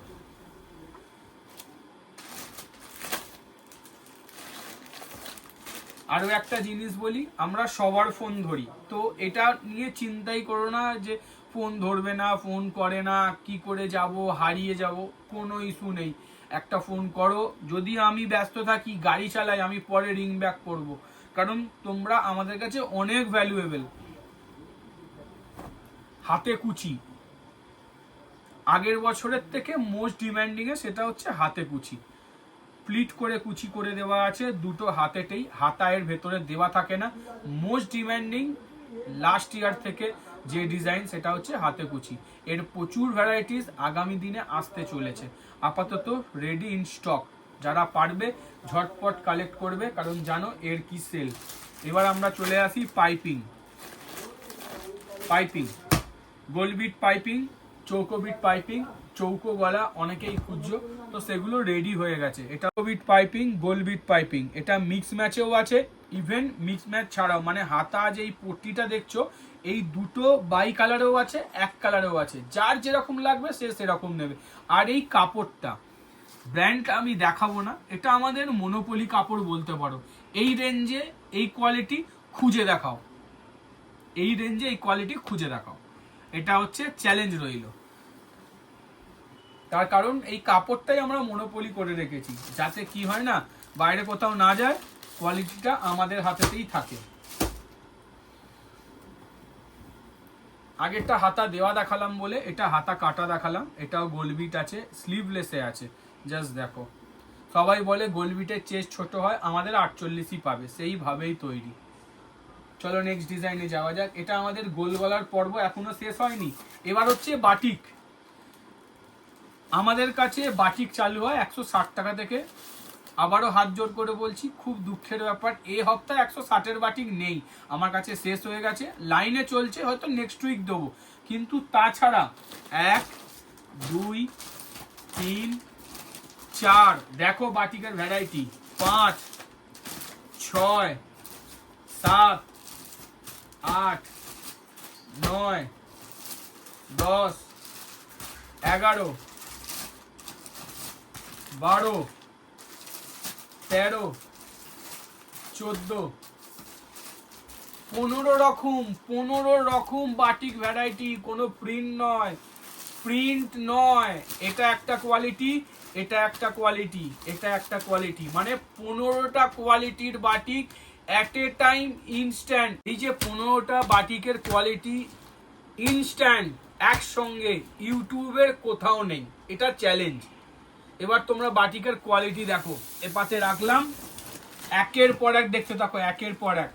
A: আরো একটা জিনিস বলি, আমরা সবার ফোন ধরি, তো এটা নিয়ে চিন্তাই করো না যে ফোন ধরবে না, ফোন করে না, কি করে যাব, হারিয়ে যাব, কোনো ইস্যু নেই। একটা ফোন করো, যদি আমি ব্যস্ত থাকি, গাড়ি চালাই, আমি পরে রিং ব্যাক করব, কারণ তোমরা আমাদের কাছে অনেক ভ্যালুয়েবল। হাতে কুচি, আগের বছরের থেকে মোস্ট ডিমান্ডিং এ সেটা হচ্ছে হাতে কুচি। প্লিট করে কুচি করে দেওয়া আছে দুটো হাতেতেই, হাতা এর ভেতরে দেওয়া থাকে না। মোস্ট ডিমান্ডিং লাস্ট ইয়ার থেকে যে ডিজাইন সেটা হচ্ছে হাতে কুচি। এর প্রচুর ভ্যারাইটিস আগামী দিনে আসতে চলেছে, আপাতত রেডি ইন স্টক। যারা পারবে ঝটপট কালেক্ট করবে, কারণ জানো এর কি সেল। এবার আমরা চলে আসি পাইপিং। পাইপিং, গোল বিট পাইপিং, চৌকো বিট পাইপিং, চৌকো গলা অনেকেই খুঁজছো, তো সেগুলো রেডি হয়ে গেছে। এটা বিট পাইপিং, গোল বিট পাইপিং, এটা মিক্স ম্যাচেও আছে, ইভেন মিক্স ম্যাচ ছাড়াও, মানে হাতা যে এই পট্টিটা দেখছো, এই দুটো বাই কালারেও আছে, এক কালারেও আছে, যার যেরকম লাগবে সে সেরকম নেবে। আর এই কাপড়টা, ব্র্যান্ড আমি দেখাবো না, এটা আমাদের মনোপলি কাপড় বলতে পারো। এই রেঞ্জে এই কোয়ালিটি খুঁজে দেখাও, এই রেঞ্জে এই কোয়ালিটি খুঁজে দেখাও, এটা হচ্ছে চ্যালেঞ্জ রইল। তার কারণ এই কাপড়টাই আমরা মনোপলি করে রেখেছি, যাতে কি হয় না, বাইরে কোথাও না যায়, কোয়ালিটিটা আমাদের হাতেতেই থাকে। আগেরটা হাতা দেওয়া দেখালাম বলে এটা হাতা কাটা দেখালাম। এটাও গোলবিট আছে, স্লিভলেসে আছে। জাস্ট দেখো, সবাই বলে গোলবিটের চেস্ট ছোট হয়, আমাদের 48ই পাবে, সেইভাবেই তৈরি। চলো নেক্সট ডিজাইনে যাওয়া যাক। এটা আমাদের গোল গলার পর্ব এখনো শেষ হয়নি, এবার হচ্ছে বাটিক। আমাদের কাছে বাটিক চালু হয় 160 টাকা থেকে। আবারও হাত জোর করে বলছি, খুব দুঃখের ব্যাপার, এই সপ্তাহে 160-এর বাটিক নেই, আমার কাছে শেষ হয়ে গেছে। লাইনে চলছে, হয়তো নেক্সট উইক দেবো, কিন্তু তাছাড়া 1 2 3 4 দেখো বাটিকের ভ্যারাইটি, 5 6 7 8 9 10 11 12 13 14 15 রকম বাটিক ভ্যারাইটি। কোনো প্রিন্ট নয়, প্রিন্ট নয়, এটা একটা কোয়ালিটি, এটা একটা কোয়ালিটি, এটা একটা কোয়ালিটি, মানে 15টা কোয়ালিটির বাটিক এট এ টাইম ইনস্ট্যান্ট। এই যে 15টা বাটিকের কোয়ালিটি ইনস্ট্যান্ট একসঙ্গে ইউটিউবের কোথাও নেই, এটা চ্যালেঞ্জ। এবার তোমরা বাটিকের কোয়ালিটি দেখো, এ পাশে রাখলাম, একের পর এক দেখতে থাকো, একের পর এক।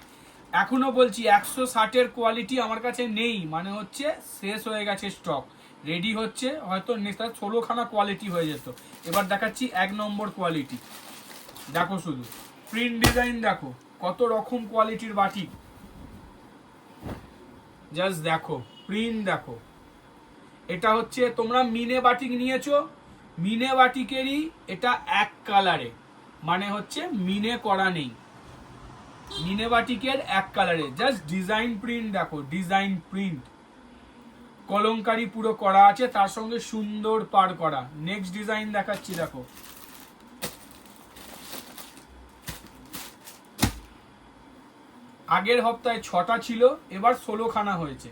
A: এখনো বলছি 160-এর কোয়ালিটি আমার কাছে নেই, মানে হচ্ছে শেষ হয়ে গেছে স্টক, রেডি হচ্ছে, হয়তো নেক্সট 16খানা কোয়ালিটি হয়ে যেত। এবার দেখাচ্ছি 1 নম্বর কোয়ালিটি। দেখো শুধু প্রিন্ট ডিজাইন দেখো, কত রকম কোয়ালিটির বাটিক, জাস্ট দেখো প্রিন্ট দেখো। এটা হচ্ছে তোমরা মিনে বাটিক নিয়েছো, মিনে বাটিকেরই এটা এক কালারে, মানে হচ্ছে মিনে করা নেই, মিনে বাটিকের এক কালারে। জাস্ট ডিজাইন প্রিন্ট দেখো, ডিজাইন প্রিন্ট, কলমকারি পুরো করা আছে, তার সঙ্গে সুন্দর পার করা। নেক্সট ডিজাইন দেখাচ্ছি দেখো, আগের সপ্তাহে 6টা ছিল, এবার 16খানা হয়েছে।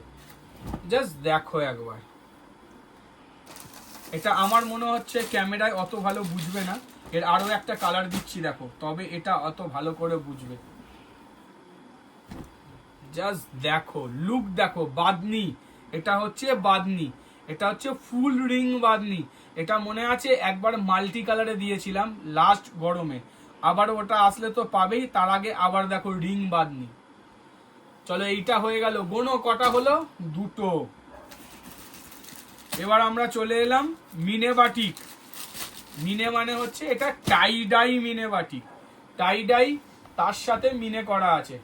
A: জাস্ট দেখো একবার, এটা আমার মনে হচ্ছে ক্যামেরায় অত ভালো বুঝবে না, এর আরো একটা কালার দিচ্ছি দেখো, তবে এটা অত ভালো করে বুঝবে। জাস্ট দেখো লুক দেখো, বাদনি, এটা হচ্ছে বাদনি, এটা হচ্ছে ফুল রিং বাঁধনি। এটা মনে আছে একবার মাল্টি কালারে দিয়েছিলাম লাস্ট গরমে, আবার ওটা আসলে তো পাবেই, তার আগে আবার দেখো রিং বাঁধনি। চলো এইটা হয়ে গেল, গোনো কটা হলো? দুটো। এবার আমরা চলে এলাম মিনে বাটিক। মিনে মানে হচ্ছে এটা টাই ডাই মিনে বাটিক, টাই ডাই তার সাথে মিনে করা আছে।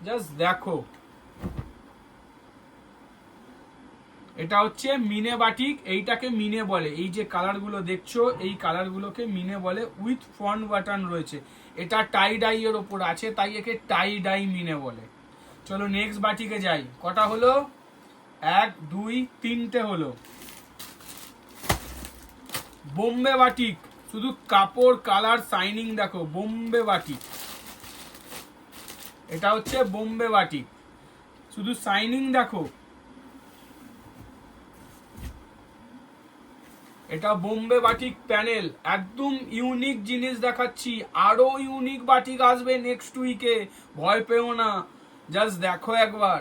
A: জাস্ট দেখো, এটা হচ্ছে মিনে বাটিক, এইটাকে মিনে বলে। এই যে কালারগুলো দেখছো এই কালারগুলোকে মিনে বলে, উইথ ফ্রন্ট বাটন রয়েছে। এটা টাই ডাই এর ওপর আছে, তাই একে টাই ডাই মিনে বলে। চলো নেক্সট বাটিকে যাই। কটা হলো? 1 2 3টে হলো। বোম্বে বাটিক, শুধু কাপড় কালার শাইনিং দেখো, বোম্বে বাটিক। এটা হচ্ছে বোম্বে বাটিক, শুধু শাইনিং দেখো। এটা বোম্বে বাটিক প্যানেল, একদম ইউনিক জিনিস দেখাচ্ছি। আরো ইউনিক বাটিক আসবে নেক্সট উইকে, ভয় পেও না। জাস্ট দেখো একবার,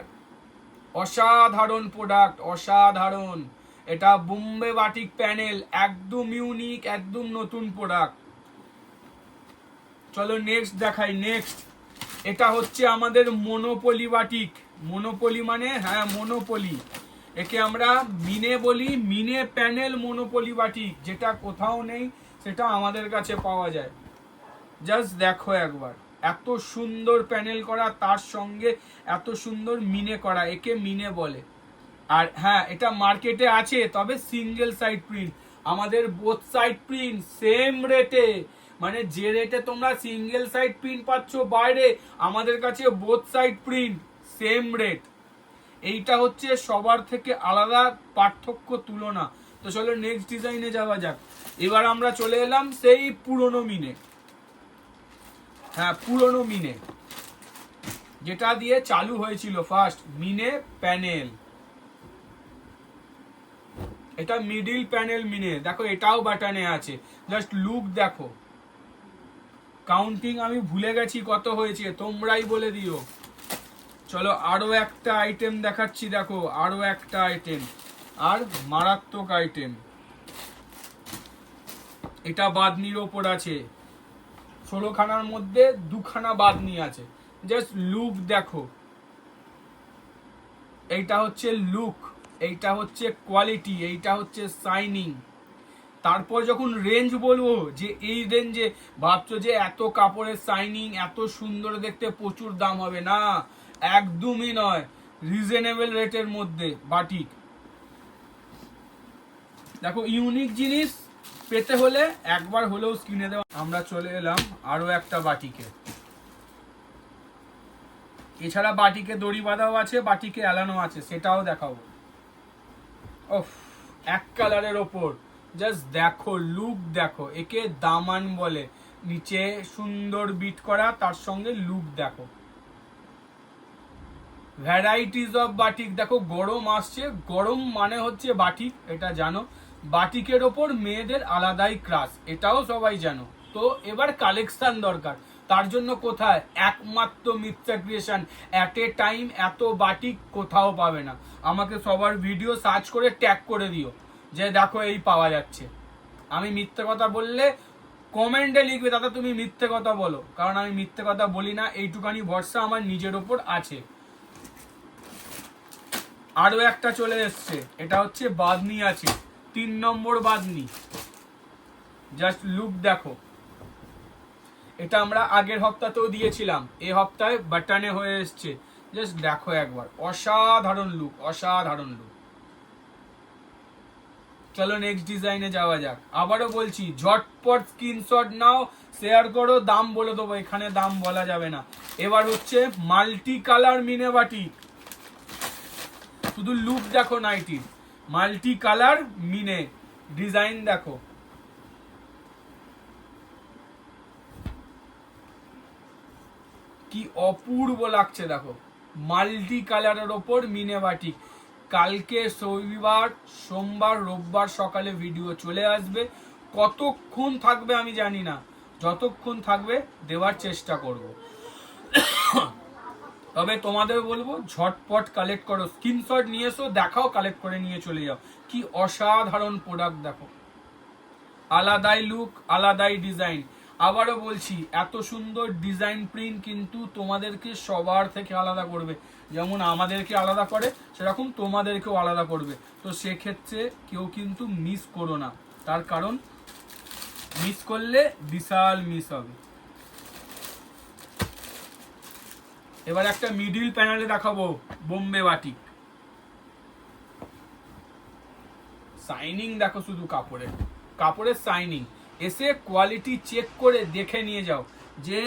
A: অসাধারণ প্রোডাক্ট, অসাধারণ। এটা বোম্বে বাটিক প্যানেল, একদম ইউনিক, একদম নতুন প্রোডাক্ট। চলো নেক্সট দেখাই। নেক্সট এটা হচ্ছে আমাদের মনোপলি বাটিক। মনোপলি মানে হ্যাঁ মনোপলি, একে আমরা মিনে বলি। মিনে প্যানেল মনোপলি বাটিক, যেটা কোথাও নেই সেটা আমাদের কাছে পাওয়া যায়। জাস্ট দেখো একবার, এত সুন্দর প্যানেল করা, তার সঙ্গে এত সুন্দর মিনে করা, একে মিনে বলে। আর হ্যাঁ এটা মার্কেটে আছে, তবে সিঙ্গেল সাইড প্রিন্ট। আমাদের বোথ সাইড প্রিন্ট সেম রেটে, মানে যে রেটে তোমরা সিঙ্গেল সাইড প্রিন্ট পাচ্ছ বাইরে, আমাদের কাছে both side print same rate. এইটা হচ্ছে সবার থেকে আলাদা পার্থক্য, তুলনা। তো চলো নেক্সট ডিজাইনে যাওয়া যাক। এবার আমরা চলে এলাম সেই পুরনো মিনে। হ্যাঁ পুরনো মিনে, যেটা দিয়ে চালু হয়েছিল ফার্স্ট, মিনে প্যানেল। এটা মিডিল প্যানেল মিনে, দেখো এটাও বাটনে আছে। জাস্ট লুক দেখো, কাউন্টিং আমি ভুলে গেছি কত হয়েছে, তোমরাই বলে দিও। চলো আরো একটা আইটেম দেখাচ্ছি, দেখো আরো একটা আইটেম, আর মারাত্মক আইটেম। এটা বাদনির ওপর আছে, 16খানার মধ্যে 2খানা বাদনি আছে। জাস্ট লুক দেখো, এইটা হচ্ছে লুক, এইটা হচ্ছে কোয়ালিটি, এইটা হচ্ছে শাইনিং। তারপর যখন রেঞ্জ বলবো, যে এই রেঞ্জে ভাবছো যে এত কাপড়ের শাইনিং এত সুন্দর দেখতে প্রচুর দাম হবে, না একদমই নয়, রিজনেবল রেটের মধ্যে বাটিক। দেখো ইউনিক জিনিস পেতে হলে একবার হলেও স্ক্রিনে দেওয়া। আমরা চলে এলাম আরো একটা বাটিকে। এছাড়া বাটিকে দড়ি বাঁধাও আছে, বাটিকে এলানো আছে, সেটাও দেখাবো। ওফ, এক কালারের ওপর জাস্ট দেখো লুক দেখো, একে দামান বলে। নিচে সুন্দর বিট করা, তার সঙ্গে লুক দেখো। ভ্যারাইটিস অফ বাটিক দেখো, গরম আসছে, গরম মানে হচ্ছে বাটিক, এটা জানো। বাটিকের ওপর মেয়েদের আলাদাই ক্রাশ, এটাও সবাই জানো। তো এবার কালেকশন দরকার, তার জন্য কোথায়? একমাত্র মিথ্যা ক্রিয়েশন। অ্যাট এ টাইম এত বাটিক কোথাও পাবে না। আমাকে সবার ভিডিও সার্চ করে ট্যাগ করে দিও যে দেখো এই পাওয়া যাচ্ছে। আমি মিথ্যে কথা বললে কমেন্টে লিখবে দাদা তুমি মিথ্যে কথা বলো, কারণ আমি মিথ্যে কথা বলি না, এইটুখানি ভরসা আমার নিজের ওপর আছে। আরো একটা চলে এসছে, এটা হচ্ছে বাদনি আছে, 3 নম্বর বাদনি। জাস্ট লুক দেখো, এটা আমরা আগের সপ্তাহতেও দিয়েছিলাম, এই সপ্তাহে বাটনে হয়ে এসছে। জাস্ট দেখো একবার, অসাধারণ লুক, অসাধারণ লুক। চলো নেক্সট ডিজাইনে যাওয়া যাক। আবারও বলছি ঝটপট স্ক্রিনশট নাও, শেয়ার করো, দাম বলে দেবো, এখানে দাম বলা যাবে না। এবার হচ্ছে মাল্টি কালার মিনে বাটিক, শুধু লুক দেখো নাইটির, মাল্টি কালার মিনে ডিজাইন দেখো। কি অপূর্ব লাগছে দেখো, মাল্টি কালারের ওপর মিনে বাটিক। কালকে রবিবার, সোমবার, রোববার সকালে ভিডিও চলে আসবে। কতক্ষণ থাকবে আমি জানি না, যতক্ষণ থাকবে দেওয়ার চেষ্টা করব। তবে তোমাদের বলবো ঝটপট কালেক্ট করো, স্ক্রিনশট নিয়ে এসো, দেখাও, কালেক্ট করে নিয়ে চলে যাও। কি অসাধারণ প্রোডাক্ট দেখো, আলাদাই লুক, আলাদাই ডিজাইন। আবারও বলছি, এত সুন্দর ডিজাইন প্রিন্ট কিন্তু তোমাদেরকে সবার থেকে আলাদা করবে। যেমন আমাদেরকে আলাদা করে সেরকম তোমাদেরকেও আলাদা করবে। তো সেক্ষেত্রে কেউ কিন্তু মিস করো না, তার কারণ মিস করলে বিশাল মিস হবে। এবার একটা মিডিল প্যানেলে দেখাবো বোম্বে বাটিক। শাইনিং দেখো শুধু কাপড়ের, কাপড়ের শাইনিং। এসে কোয়ালিটি চেক করে দেখে নিয়ে যাও যে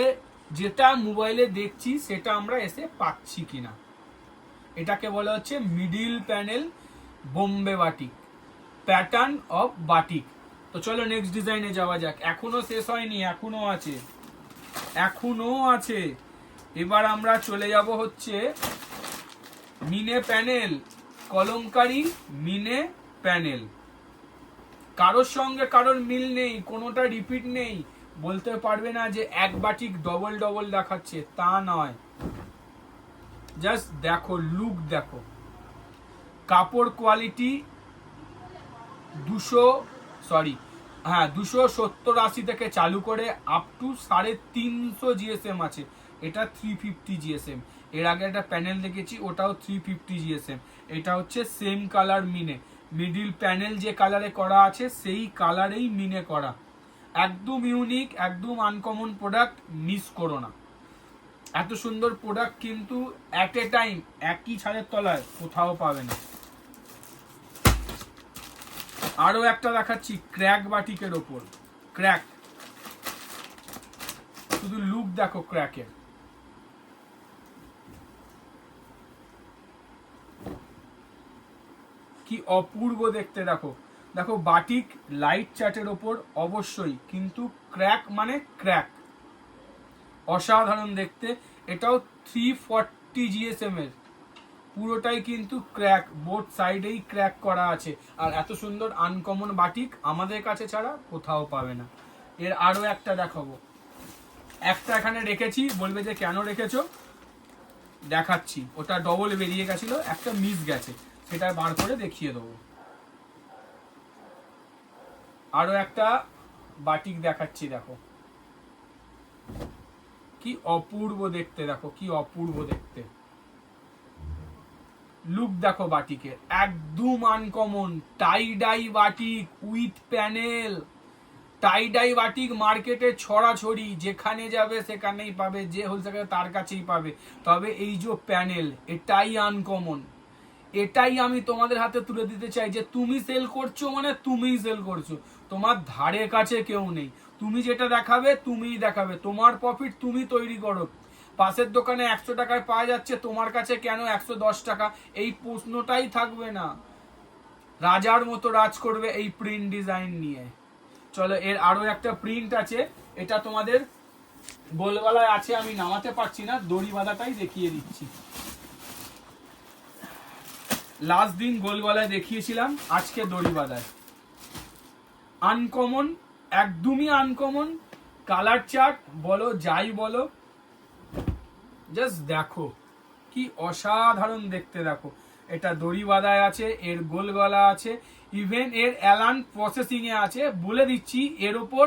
A: যেটা মোবাইলে দেখছি সেটা আমরা এসে পাচ্ছি কিনা। এটাকে বলা হচ্ছে middle panel Bombay batik, pattern of batik. তো চলো নেক্সট ডিজাইনে যাওয়া যাক। এখনো শেষ হয়নি, এখনো আছে, এখনো আছে। এবার আমরা চলে যাব হচ্ছে মিনে প্যানেল, কলমকারি মিনে প্যানেল। কারোর সঙ্গে কারোর মিল নেই, কোনোটা রিপিট নেই, বলতে পারবে না যে এক বাটিক ডবল ডবল দেখাচ্ছে, তা নয়। জাস্ট দেখো, লুক দেখো, কাপড় কোয়ালিটি 270-80 থেকে চালু করে আপ টু 350 জিএসএম আছে। এটা 350 জিএসএম। এর আগে একটা প্যানেল দেখেছি, ওটাও 350 জিএসএম। এটা হচ্ছে সেম কালার মিনে, মিডিল প্যানেল যে কালারে করা আছে সেই কালারেই মিনে করা। একদম ইউনিক, একদম আনকমন প্রোডাক্ট, মিস করো না। এত সুন্দর প্রোডাক্ট কিন্তু অ্যাট এ টাইম একই ছাদের তলায় কোথাও পাবে না। আরো একটা দেখাচ্ছি ক্র্যাক বাটিকের ওপর, ক্র্যাক, শুধু লুক দেখো ক্র্যাকের। কি অপূর্ব দেখতে দেখো, দেখো বাটিক লাইট চার্টের ওপর অবশ্যই, কিন্তু ক্র্যাক মানে ক্র্যাক, অসাধারণ দেখতে। এটাও 340 জিএসএম এর, পুরোটাই কিন্তু ক্র্যাক, বোথ সাইডেই ক্র্যাক করা আছে। আর এত সুন্দর আনকমন বাটিক আমাদের কাছে ছাড়া কোথাও পাবে না। এর আরো একটা দেখাবো, একটা এখানে রেখেছি, বলবে যে কেন রেখেছো, দেখাচ্ছি। ওটা ডবল বেরিয়ে গেছিল, একটা মিস গেছে, সেটা বার করে দেখিয়ে দেবো। আরো একটা বাটিক দেখাচ্ছি, দেখো কি অপূর্ব দেখতে, দেখো কি অপূর্ব দেখতে, লুক দেখো বাটিকের, একদম uncommon. Tie dye batik with panel, tie dye batik মার্কেটে ছড়াছড়ি, যেখানে যাবে সেখানেই পাবে, যে হোলসেলার তার কাছেই পাবে। তবে এই যে প্যানেল, এটাই আনকমন, এটাই আমি তোমাদের হাতে তুলে দিতে চাই যে তুমি সেল করছো মানে তুমিই সেল করছো, তোমার ধারে কাছে কেউ নেই। তুমি যেটা দেখাবে তুমিই দেখাবে, তোমার প্রফিট তুমি তৈরি করো। পাশের দোকানে 100 টাকায় পাওয়া যাচ্ছে, তোমার কাছে কেন 110 টাকা, এই প্রশ্নটাই থাকবে না। রাজার মতো রাজ করবে এই প্রিন্ট ডিজাইন নিয়ে। চলো এর আরো একটা প্রিন্ট আছে, এটা তোমাদের গোলগলায় আছে, আমি নামাতে পারছি না, দড়ি বাঁধাটাই দেখিয়ে দিচ্ছি। লাস্ট দিন গোলগলায় দেখিয়েছিলাম, আজকে দড়ি বাঁধায়। আনকমন, একদমই আনকমন, কালার চার্ট বলো যাই বলো, জাস্ট দেখো কি অসাধারণ দেখতে। দেখো এটা দড়ি বাঁধায় আছে, এর গোল গলা আছে, ইভেন এর অ্যালান প্রসেসিং এ আছে। বলে দিচ্ছি এর ওপর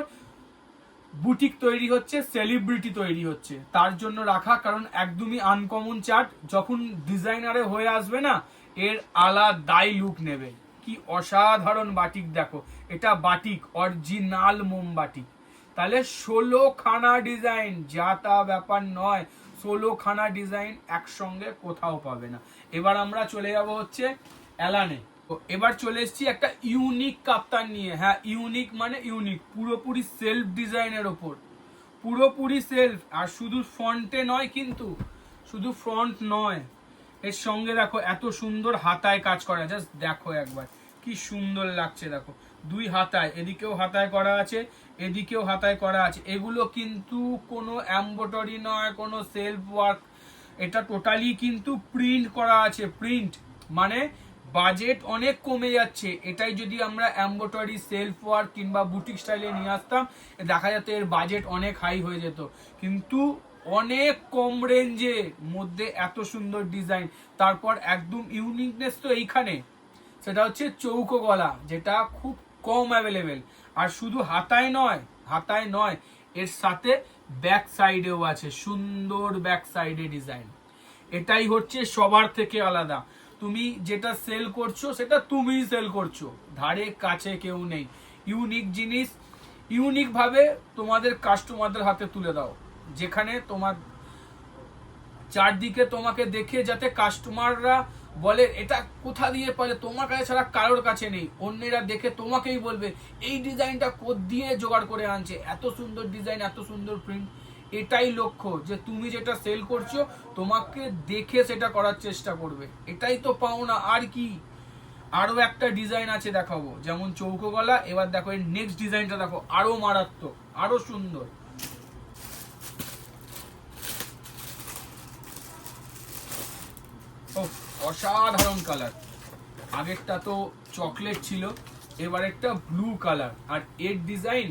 A: বুটিক তৈরি হচ্ছে, সেলিব্রিটি তৈরি হচ্ছে, তার জন্য রাখা, কারণ একদমই আনকমন চার্ট। যখন ডিজাইনারে হয়ে আসবে না, এর আলাদাই লুক নেবে। কি অসাধারণ বাটিক দেখো, এটা বাটিক অরিজিনাল মোমবাটিক। তাহলে 16 খানা ডিজাইন, যা তা ব্যাপার নয়, 16 খানা ডিজাইন একসঙ্গে কোথাও পাবে না। এবার আমরা চলে যাব হচ্ছে অ্যালানে। এবার চলে এসেছি একটা ইউনিক কাপ্তান নিয়ে। হ্যাঁ, ইউনিক মানে ইউনিক, পুরোপুরি সেলফ ডিজাইনের ওপর, পুরোপুরি সেলফ। আর শুধু ফ্রন্টে নয়, কিন্তু শুধু ফ্রন্ট নয়, এর সঙ্গে দেখো এত সুন্দর হাতায় কাজ করা, জাস্ট দেখো একবার কি সুন্দর লাগছে। দেখো দুই হাতায়, এদিকেও হাতায় করা আছে, এদিকেও হাতায় করা আছে। এগুলো কিন্তু কোনো এমব্রয়ডারি নয়, কোনো সেলফ ওয়ার্ক, এটা টোটালি কিন্তু প্রিন্ট করা আছে। প্রিন্ট মানে বাজেট অনেক কমে যাচ্ছে, এটাই যদি আমরা এমব্রয়ডারি, সেলফ ওয়ার্ক কিংবা বুটিক স্টাইলে নিয়ে আসতাম, দেখা যেত এর বাজেট অনেক হাই হয়ে যেত। কিন্তু অনেক কম রেঞ্জে মধ্যে এত সুন্দর ডিজাইন। তারপর একদম ইউনিকনেস তো এইখানে, সেটা হচ্ছে চৌকো গলা, যেটা খুব কম অ্যাভেলেবেল। আর শুধু হাতায় নয়, এর সাথে ব্যাক সাইডেও আছে সুন্দর ব্যাক সাইডে ডিজাইন। এটাই হচ্ছে সবার থেকে আলাদা। তুমি যেটা সেল করছো সেটা তুমিই সেল করছো, ধারে কাছে কেউ নেই। ইউনিক জিনিস ইউনিক ভাবে তোমাদের কাস্টমারদের হাতে তুলে দাও, যেখানে তোমার চারদিকে তোমাকে দেখে যাতে কাস্টমাররা বলে এটা কোথা দিয়ে পারে, তোমার কাছে ছাড়া কারোর কাছে নেই। অন্যেরা দেখে তোমাকেই বলবে এই ডিজাইনটা কোথা দিয়ে জোগাড় করে আনছে, এত সুন্দর ডিজাইন, এত সুন্দর প্রিন্ট। এটাই লক্ষ্য, যে তুমি যেটা সেল করছো তোমাকে দেখে সেটা করার চেষ্টা করবে। এটাই তো পাওনা, আর কি। আরো একটা ডিজাইন আছে দেখাবো, যেমন চৌকো গলা। এবার দেখো এর নেক্সট ডিজাইনটা দেখো, আরো মারাত্মক, আরো সুন্দর। অসাধারণ কালার। আগেরটা তো চকলেট ছিল, এবার একটা ব্লু কালার, আর এর ডিজাইন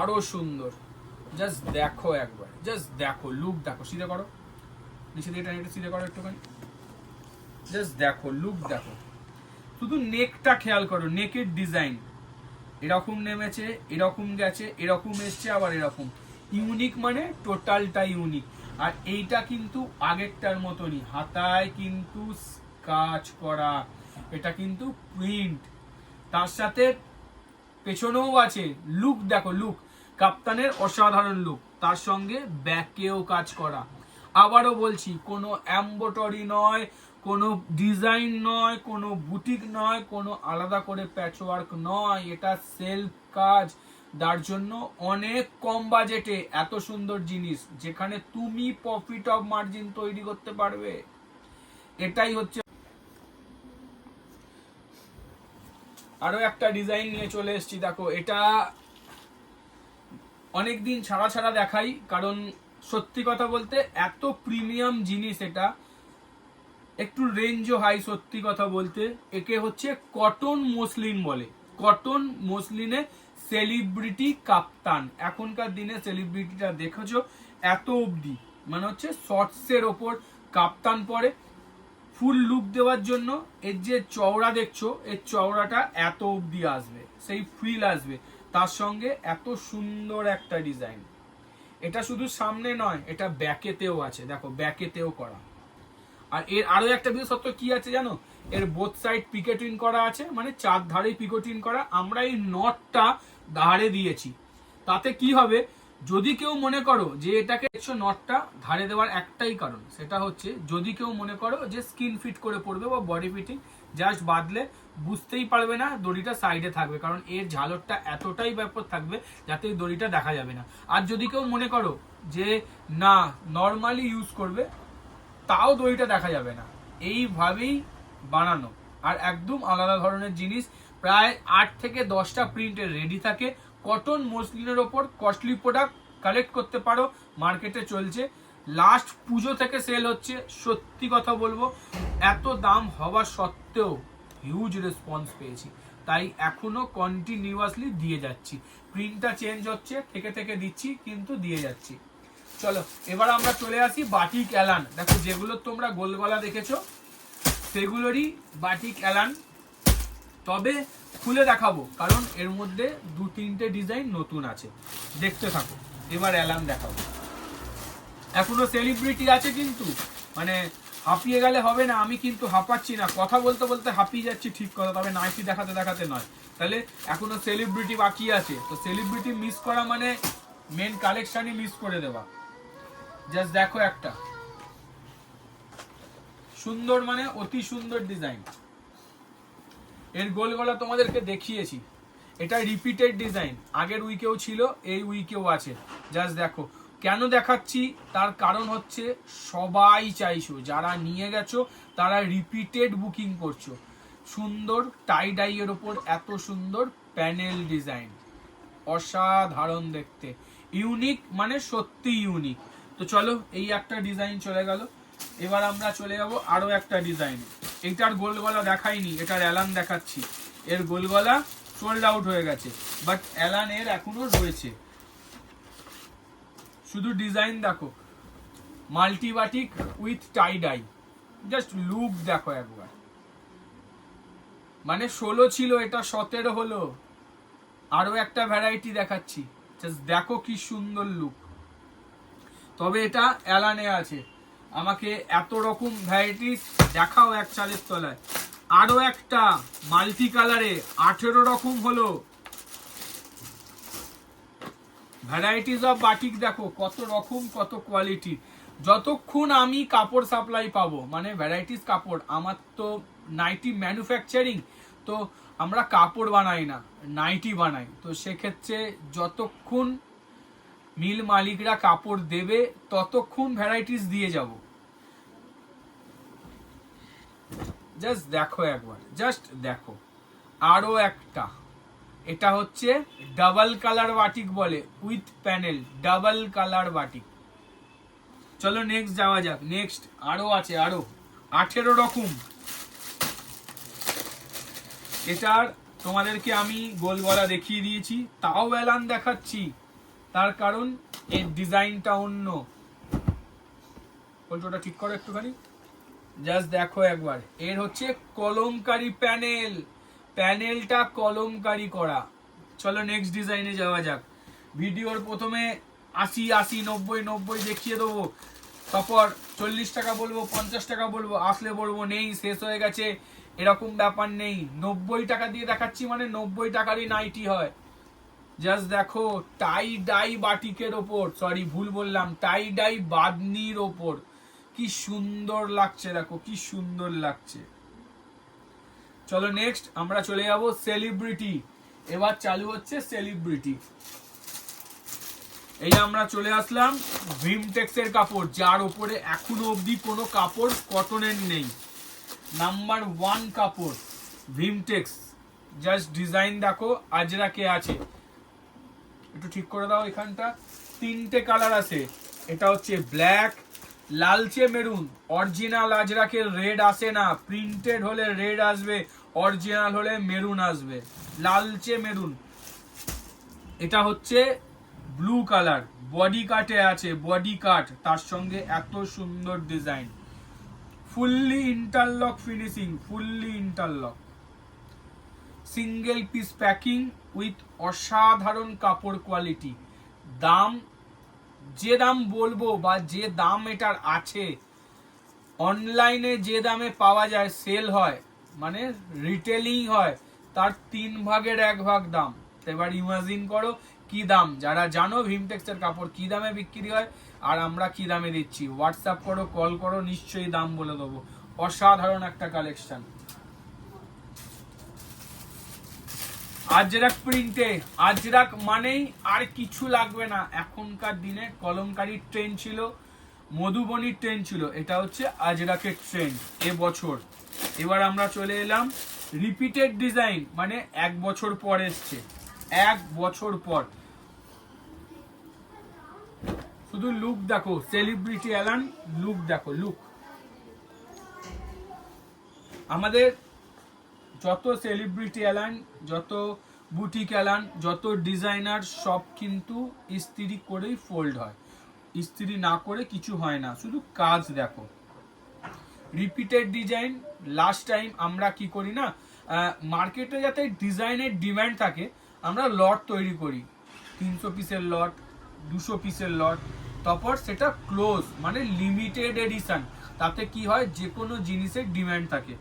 A: আরো সুন্দর। জাস্ট দেখো একবার, জাস্ট দেখো, লুক দেখো, সিধে করো, নিচে দিয়ে টানিয়ে সিধে করো একটুখানি, জাস্ট দেখো, লুক দেখো। শুধু নেকটা খেয়াল করো, নেকের ডিজাইন এরকম নেমেছে, এরকম গেছে, এরকম এসছে, আবার এরকম। ইউনিক মানে টোটালটা ইউনিক। আর এইটা কিন্তু আগেরটার মতনই, হাতায় কিন্তু কাজ করা, এটা কিন্তু প্রিন্ট, তার সাথে পেছনেও আছে। লুক দেখো, লুক কাপ্তানের অসাধারণ লুক, তার সঙ্গে ব্যাকেও কাজ করা। আবারও বলছি, কোনো এমব্রয়ডারি নয়, কোনো ডিজাইন নয়, কোনো বুটিক নয়, কোনো আলাদা করে প্যাচওয়ার্ক নয়, এটা সেলফ কাজ। তার জন্য অনেক কম বাজেটে এত সুন্দর জিনিস, যেখানে তুমি প্রফিট অফ মার্জিন তৈরি করতে পারবে। এটাই হচ্ছে। আরো একটা ডিজাইন নিয়ে চলে এসেছি, দেখো। এটা অনেকদিন ছাড়া দেখাই, কারণ সত্যি কথা বলতে এত প্রিমিয়াম জিনিস, এটা একটু রেঞ্জও হাই। সত্যি কথা বলতে একে হচ্ছে কটন মসলিন বলে। কটন মসলিনে সেলিব্রিটি কাপ্তান। এখনকার দিনে সেলিব্রিটিটা দেখেছো এত অবধি, মানে হচ্ছে শর্টসের ওপর কাপ্তান পরে ফুল লুক দেওয়ার জন্য। এর যে চওড়া দেখছো, এর চওড়াটা এত অবধি আসবে, সেই ফ্রিল আসবে, তার সঙ্গে এত সুন্দর একটা ডিজাইন। এটা শুধু সামনে নয়, এটা ব্যাকেতেও আছে, দেখো ব্যাকেতেও করা। আর এর আরো একটা বিশেষত্ব কি আছে জানো, এর বোথ সাইড পিকেটিং করা আছে, মানে চার ধারে পিকেটিং করা। আমরা এই নটটা ধারে দিয়েছি, তাতে কি হবে, যদি কেউ মনে করো যে এটাকে নটটা ধারে দেওয়ার একটাই কারণ, সেটা হচ্ছে যদি কেউ মনে করো যে স্কিন ফিট করে পড়বে বা বডি ফিটিং, জাস্ট বাঁধলে বুঝতেই পারবে না, দড়িটা সাইডে থাকবে, কারণ এর ঝালরটা এতটাই ব্যাপক থাকবে যাতে এই দড়িটা দেখা যাবে না। আর যদি কেউ মনে করো যে না নর্মালি ইউজ করবে, তাও দড়িটা দেখা যাবে না। এইভাবেই বানানো, আর একদম আলাদা ধরনের জিনিস। প্রায় 8 থেকে 10টা প্রিন্টের রেডি থাকে। কটন মসলিনের ওপর কস্টলি প্রোডাক্ট কালেক্ট করতে পারো, মার্কেটে চলছে। লাস্ট পুজো থেকে সেল হচ্ছে। সত্যি কথা বলবো, এত দাম হওয়া সত্ত্বেও হিউজ রেসপন্স পেয়েছি, তাই এখনো কন্টিনিউয়াসলি দিয়ে যাচ্ছি। প্রিন্টটা চেঞ্জ হচ্ছে, থেকে দিচ্ছি, কিন্তু দিয়ে যাচ্ছি। চলো এবার আমরা চলে আসি বাটিক এলান। দেখো যেগুলো তোমরা গোল গলা দেখেছো সেগুলোরই বাটিক এলান, তবে খুলে দেখাবো কারণ এর মধ্যে 2-3টে ডিজাইন নতুন আছে, দেখতে থাকো। এবার এলান দেখাবো। এখনো সেলিব্রিটি আছে, কিন্তু মানে হাঁপিয়ে গেলে হবে না। আমি কিন্তু হাঁপাচ্ছি না, কথা বলতে বলতে হাঁপিয়ে যাচ্ছি, ঠিক কথা, তবে নাইটি দেখাতে নয়। তাহলে এখনো সেলিব্রিটি বাকি আছে, তো সেলিব্রিটি মিস করা মানে মেন কালেকশনই মিস করে দেওয়া। জাস্ট দেখো একটা সুন্দর, মানে অতি সুন্দর ডিজাইন। এর গোল গলা তোমাদেরকে দেখিয়েছি, এটা রিপিটেড ডিজাইন, আগের উইকেও ছিল, এই উইকেও আছে। জাস্ট দেখো। কেন দেখাচ্ছি তার কারণ হচ্ছে সবাই চাইছো, যারা নিয়ে গেছো তারা রিপিটেড বুকিং করছো। সুন্দর টাই ডাই এর ওপর এত সুন্দর প্যানেল ডিজাইন, অসাধারণ দেখতে, ইউনিক, মানে সত্যি ইউনিক। তো চলো, এই একটা ডিজাইন চলে গেল। এবার আমরা চলে যাব আরো একটা ডিজাইন। এইটার গোল গলা দেখাইনি, এটার এলান দেখাচ্ছি। এর গোল গলা সোল্ড আউট হয়ে গেছে, বাট এলান এর এখনো রয়েছে। শুধু ডিজাইন দেখো, multi batik with tie dye, just look দেখো একবার। মানে 16 ছিল, এটা 17 হলো। আরো একটা ভ্যারাইটি দেখাচ্ছি, জাস্ট দেখো কি সুন্দর লুক। তবে এটা অ্যালানে আছে, আমাকে এত রকম ভ্যারাইটিস দেখাও এক চালের তলায়। আরো একটা মাল্টি কালারে 18 রকম হলো। ভ্যারাইটিস অফ বাটিক দেখো কত রকম, কত কোয়ালিটি। যতক্ষণ আমি কাপড় সাপ্লাই পাবো, মানে ভ্যারাইটিস কাপড়, আমার তো নাইটি ম্যানুফ্যাকচারিং, তো আমরা কাপড় বানাই না, নাইটি বানাই। তো সেক্ষেত্রে যতক্ষণ মিল মালিকরা কাপড় দেবে ততক্ষণ ভ্যারাইটিস দিয়ে যাব। জাস্ট দেখো একবার, জাস্ট দেখো। আরো একটা, এটা হচ্ছে ডাবল কালার বাটিক বলে, with panel, double colour batik. চলো নেক্সট যাওয়া যাক। নেক্সট আরো আছে, আরো 18 রকম। এটার তোমাদেরকে আমি গোল গলা দেখিয়ে দিয়েছি, তাও এলান দেখাচ্ছি, তার কারণ এর ডিজাইনটা অন্য। ওটা ঠিক করো একটুখানি, জাস্ট দেখো একবার। এর হচ্ছে কলমকারি প্যানেল, প্যানেলটা কলমকারি করা। চলো নেক্সট ডিজাইনে যাওয়া যাক। ভিডিওর প্রথমে 80 80 90 90 দেখিয়ে দেবো, তারপর 40 টাকা বলবো, 50 টাকা বলবো, আসলে বলবো নেই, শেষ হয়ে গেছে, এরকম ব্যাপার নেই। 90 টাকা দিয়ে দেখাচ্ছি মানে 90 টাকারই নাইটি হয়। জাস্ট দেখো, টাই ডাই বাটিকের ওপর, সরি ভুল বললাম, টাই ডাই বাদনির ওপর, কি সুন্দর লাগছে দেখো, কি সুন্দর লাগছে। চলো নেক্সট আমরা চলে যাব সেলিব্রিটি। এবার চালু হচ্ছে সেলিব্রিটি। এই আমরা চলে আসলাম ভিমটেক্স এর কাপড়, যার উপরে এখনো অবধি কোনো কাপড় কটনের নেই। নাম্বার 1 কাপড় ভিমটেক্স। জাস্ট ডিজাইন দেখো, আজরাকে আছে, একটু ঠিক করে দাও এখানটা। 3টে কালার আছে, এটা হচ্ছে ব্ল্যাক, লালচে মেরুন। অরিজিনাল আজরাকের রেড আসে না, প্রিন্টেড হলে রেড আসবে, অরিজিনাল হলে মেরুন আসবে, লালচে মেরুন। এটা হচ্ছে ব্লু কালার, বডি কাটে আছে, বডি কাট, তার সঙ্গে এত সুন্দর design, fully interlock finishing, fully interlock, single piece packing with অসাধারণ কাপড় কোয়ালিটি। দাম, যে দাম বলবো বা যে দাম এটার আছে, অনলাইনে যে দামে পাওয়া যায়, সেল হয় মানে রিটেলিং হয়, তার 3 ভাগের 1 ভাগ দাম। এবার ইমাজিন করো কি দাম। যারা জানো ভিমটেক্সের কাপড় কি দামে বিক্রি হয় আর আমরা কি দামে দিচ্ছি, হোয়াটসঅ্যাপ করো, কল করো, নিশ্চয়ই দাম বলে দেবো। অসাধারণ একটা কালেকশন। আজরাক প্রিন্টে, আজরাক মানেই আর কিছু লাগবে না। এখনকার দিনে কলমকারীর ট্রেন্ড ছিল, মধুবনীর ট্রেন্ড ছিল, এটা হচ্ছে আজরাকের ট্রেন্ড এবছর। এবার আমরা চলে এলাম রিপিটেড ডিজাইন, মানে 1 বছর পর এসছে, 1 বছর পর। শুধু লুক দেখো, সেলিব্রিটি অ্যালান, লুক দেখো, লুক। আমাদের যত সেলিব্রিটি অ্যালান, যত বুটিক অ্যালান, যত ডিজাইনার, সব কিন্তু ইস্ত্রি করেই ফোল্ড হয়, ইস্ত্রি না করে কিছু হয় না। শুধু কাজ দেখো, রিপিটেড ডিজাইন। লাস্ট টাইম আমরা কি করি না, মার্কেটে যাতে ডিজাইনের ডিমান্ড থাকে, আমরা লট তৈরি করি, 300 পিসের লট, 200 পিসের লট, তারপর সেটা ক্লোজ, মানে লিমিটেড এডিশন। তাতে কি হয়, যে কোনো জিনিসের ডিমান্ড থাকে।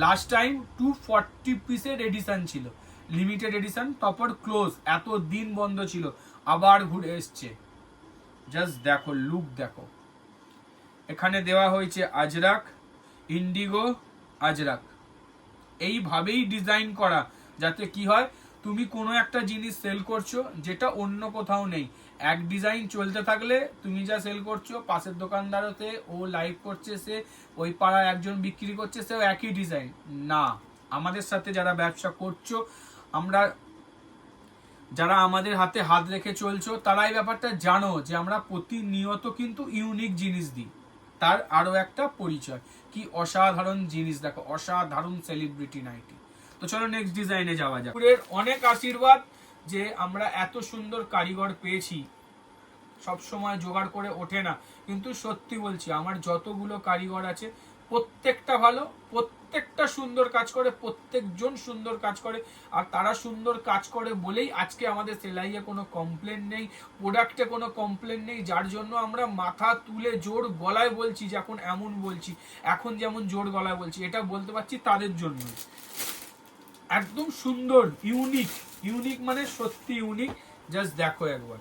A: লাস্ট টাইম 240 পিসের এডিশন ছিল, লিমিটেড এডিশন, তারপর ক্লোজ, এত দিন বন্ধ ছিল, আবার ঘুরে এসছে। জাস্ট দেখো, লুক দেখো। এখানে দেওয়া হয়েছে আজরাক, ইন্ডিগো, আজরাক, এইভাবেই ডিজাইন করা, যাতে কি হয়, তুমি কোনো একটা জিনিস সেল করছো যেটা অন্য কোথাও নেই, এক ডিজাইন চলতে থাকলে তুমি যা সেল করছো, পাশের দোকানদারতে ও লাইভ করছে, সে ওই পাড়ায় একজন বিক্রি করছে, সেও একই ডিজাইন না। আমাদের সাথে যারা ব্যবসা করছো, আমরা যারা আমাদের হাতে হাত রেখে চলছো, তারা এই ব্যাপারটা জানো যে আমরা প্রতিনিয়ত কিন্তু ইউনিক জিনিস দিই। তার আরো একটা পরিচয়, কি অসাধারণ জিনিস দেখো, অসাধারণ সেলিব্রিটি নাইটি। তো চলো নেক্সট ডিজাইনে যাওয়া যাক। অনেক আশীর্বাদ যে আমরা এত সুন্দর কারিগর পেয়েছি, সব সময় জোগাড় করে ওঠে না, কিন্তু সত্যি বলছি আমার যতগুলো কারিগর আছে প্রত্যেকটা ভালো, প্রত্যেকটা সুন্দর কাজ করে, প্রত্যেকজন সুন্দর কাজ করে। আর তারা সুন্দর কাজ করে বলেই আজকে আমাদের সেলাইয়ে কোনো কমপ্লেন নেই, প্রোডাক্টে কোনো কমপ্লেন নেই, যার জন্য আমরা মাথা তুলে জোর গলায় বলছি, যখন এমন বলছি, এখন যেমন জোর গলায় বলছি, এটা বলতে পারছি তাদের জন্য। একদম সুন্দর, ইউনিক, ইউনিক মানে সত্যি ইউনিক। জাস্ট দেখো একবার,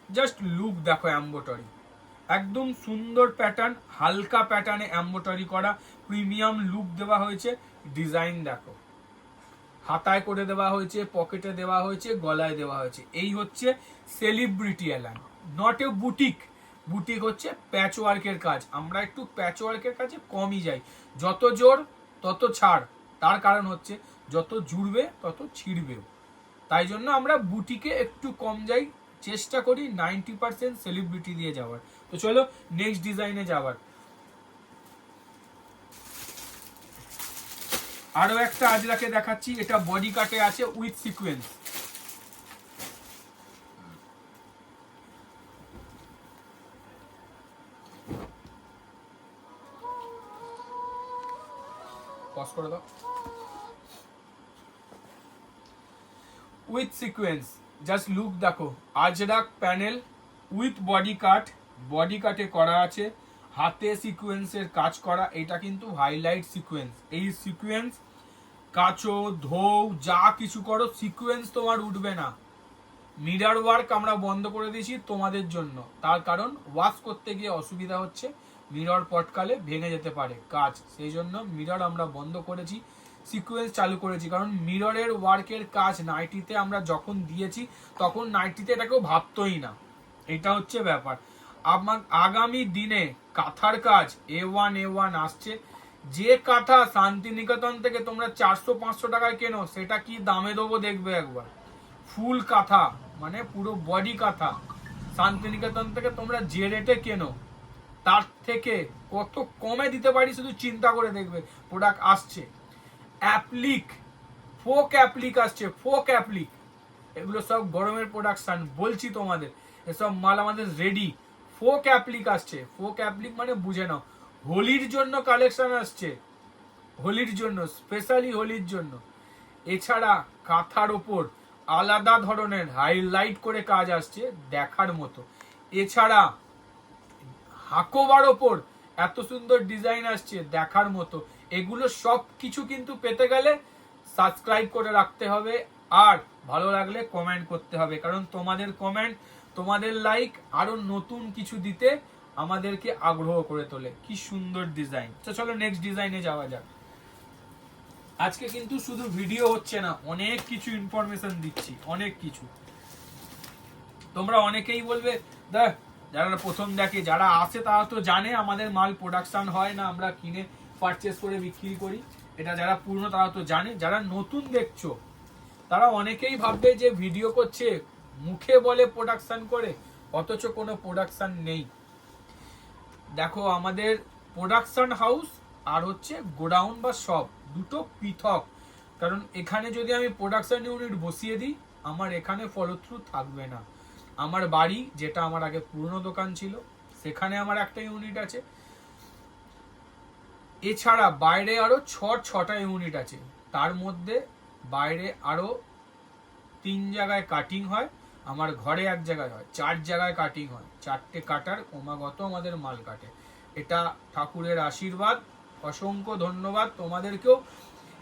A: জাস্ট লুক দেখো, এমব্রয়ডারি একদম সুন্দর প্যাটার্ন, হালকা প্যাটার্নে এমব্রয়ডারি করা, প্রিমিয়াম লুক দেওয়া হয়েছে। ডিজাইন দেখো, হাতায় করে দেওয়া হয়েছে, পকেটে দেওয়া হয়েছে, গলায় দেওয়া হয়েছে। এই হচ্ছে সেলিব্রিটি এলান, নট এ বুটিক। বুটিক হচ্ছে প্যাচ ওয়ার্কের কাজ, আমরা একটু প্যাচ ওয়ার্কের কাজে কমই যাই। যত জোর তত ছাড়, তার কারণ হচ্ছে যত জুড়বে তত ছিড়বেও, তাই জন্য আমরা বুটিকে একটু কম যাই, চেষ্টা করি 90% সেলিব্রিটি দিয়ে যাওয়ার। তো চলো নেক্সট ডিজাইনে যাওয়ার। আরো একটা আজরাকে দেখাচ্ছি, এটা বডি কাটে আছে উইথ সিকোয়েন্স। পজ করে দাও। উইথ সিকোয়েন্স, জাস্ট লুক দেখো, Ajrak panel with body cut, body কাটে করা আছে, হাতে সিকোয়েন্সের কাজ করা। এটা কিন্তু হাইলাইট সিকোয়েন্স, এই সিকোয়েন্স কাচো ধোও যা কিছু করো সিকোয়েন্স তোমার উঠবে না। মিরর ওয়ার্ক আমরা বন্ধ করে দিয়েছি তোমাদের জন্য, তার কারণ ওয়াশ করতে গিয়ে অসুবিধা হচ্ছে, মিরর পটকালে ভেঙে যেতে পারে কাজ, সেই জন্য মিরর আমরা বন্ধ করেছি, সিকোয়েন্স চালু করেছি। কারণ মিররের ওয়ার্কের কাজ নাইটিতে আমরা যখন দিয়েছি তখন নাইটিতে এটাকেও ভাবতোই না, এটা হচ্ছে ব্যাপার। আগামী দিনে কাঁথার কাজ A1 আসছে, যে কাঁথা শান্তিনিকেতন থেকে তোমরা 400-500 টাকায় কেনো, সেটা কি দামে দেবো দেখবে একবার। ফুল কাঁথা মানে পুরো বডি কাঁথা শান্তিনিকেতন থেকে তোমরা যে রেটে কেনো তার থেকে কত কমে দিতে পারি শুধু চিন্তা করে দেখবে। প্রোডাক্ট আসছে অ্যাপ্লিক, ফোক অ্যাপ্লিক আসছে, ফোক অ্যাপ্লিক, এগুলো সব গরমের প্রোডাকশন বলছি তোমাদের, এসব মাল আমাদের রেডি। ফোক অ্যাপ্লিক আসছে, ফোক অ্যাপ্লিক মানে বুঝে নাও হোলির জন্য কালেকশন আসছে, হোলির জন্য, স্পেশালি হোলির জন্য। এছাড়া কাঁথার ওপর আলাদা ধরনের হাইলাইট করে কাজ আসছে দেখার মতো। এছাড়া হাকোবার ওপর এত সুন্দর ডিজাইন আসছে দেখার মতো। এগুলো সব কিছু কিন্তু পেতে গেলে সাবস্ক্রাইব করে রাখতে হবে, আর ভালো লাগলে কমেন্ট করতে হবে, কারণ তোমাদের কমেন্ট, তোমাদের লাইক আরো নতুন কিছু দিতে আমাদেরকে আগ্রহ করে তোলে। কি সুন্দর ডিজাইন। তো চলো নেক্সট ডিজাইনে যাওয়া যাক। আজকে কিন্তু শুধু ভিডিও হচ্ছে না, অনেক কিছু ইনফরমেশন দিচ্ছি, অনেক কিছু। তোমরা অনেকেই বলবে দেখ, যারা প্রথম দেখে, যারা আসে তারা তো জানে আমাদের মাল প্রোডাকশন হয় না, আমরা কিনে পারচেস করে বিক্রি করি, এটা যারা পুরনো তারা তো জানে। যারা নতুন দেখছো তারা অনেকেই ভাববে যে ভিডিও করছে, মুখে বলে প্রোডাকশন করে, অথচ কোনো প্রোডাকশন নেই। দেখো আমাদের প্রোডাকশন হাউস আর হচ্ছে গোডাউন বা শপ দুটো পৃথক, কারণ এখানে যদি আমি প্রোডাকশন ইউনিট বসিয়ে দিই আমার এখানে ফলো থ্রু থাকবে না। আমার বাড়ি, যেটা আমার আগে পুরনো দোকান ছিল, সেখানে আমার একটা ইউনিট আছে, এছাড়া বাইরে আরো 6টা ইউনিট আছে, তার মধ্যে বাইরে আরো 3 জায়গায় কাটিং হয়, আমার ঘরে 1 জায়গায় হয়, 4 জায়গায় কাটিং হয়। 4টে কাটার ক্রমাগত আমাদের মাল কাটে, এটা ঠাকুরের আশীর্বাদ, অসংখ্য ধন্যবাদ তোমাদেরকেও।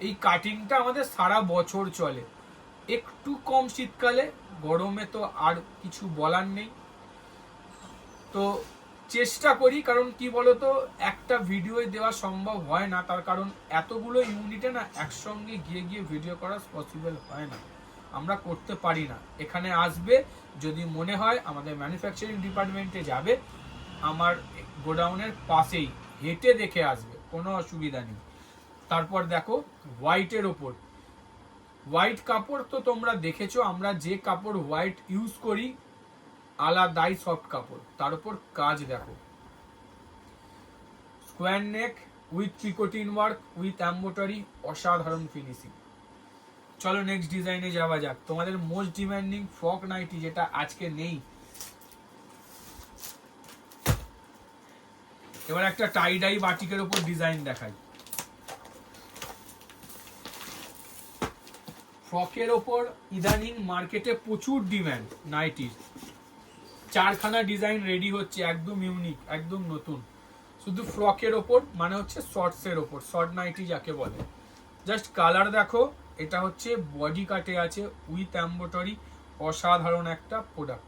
A: এই কাটিংটা আমাদের সারা বছর চলে, একটু কম শীতকালে, গরমে তো আর কিছু বলার নেই। তো চেষ্টা করি, কারণ কি বলতো একটা ভিডিও দেওয়া সম্ভব হয় না, তার কারণ এতগুলো ইউনিটে না একসঙ্গে গিয়ে গিয়ে ভিডিও করা পসিবল হয় না, আমরা করতে পারি না। এখানে আসবে, যদি মনে হয় আমাদের ম্যানুফ্যাকচারিং ডিপার্টমেন্টে যাবে, আমার গোডাউনের পাশেই, হেঁটে দেখে আসবে, কোনো অসুবিধা নেই। তারপর দেখো হোয়াইটের ওপর, হোয়াইট কাপড় তো তোমরা দেখেছো, আমরা যে কাপড় হোয়াইট ইউজ করি আলাদাই সফট কাপড়, তার উপর কাজ দেখো, স্কোয়ার নেক উইথ পিকোটিন ওয়ার্ক উইথ এমব্রয়ডারি, অসাধারণ ফিনিশিং। চলো নেক্সট ডিজাইনে যাওয়া যাক। তোমাদের মোস্ট ডিমান্ডিং ফ্রক নাইটি যেটা আজকে নেই, এবার একটা টাই ডাই বাটিকের উপর ডিজাইন দেখাই। ফ্রকের ওপর ইদানিং মার্কেটে প্রচুর ডিমান্ড নাইটির। 4খানা ডিজাইন রেডি হচ্ছে, একদম ইউনিক, একদম নতুন, শুধু ফ্রকের ওপর, মানে হচ্ছে শর্টসের ওপর, শর্ট নাইটি যাকে বলে। জাস্ট কালার দেখো, এটা হচ্ছে বডি কাটে আছে উইথ এমব্রয়ডারি, অসাধারণ একটা প্রোডাক্ট।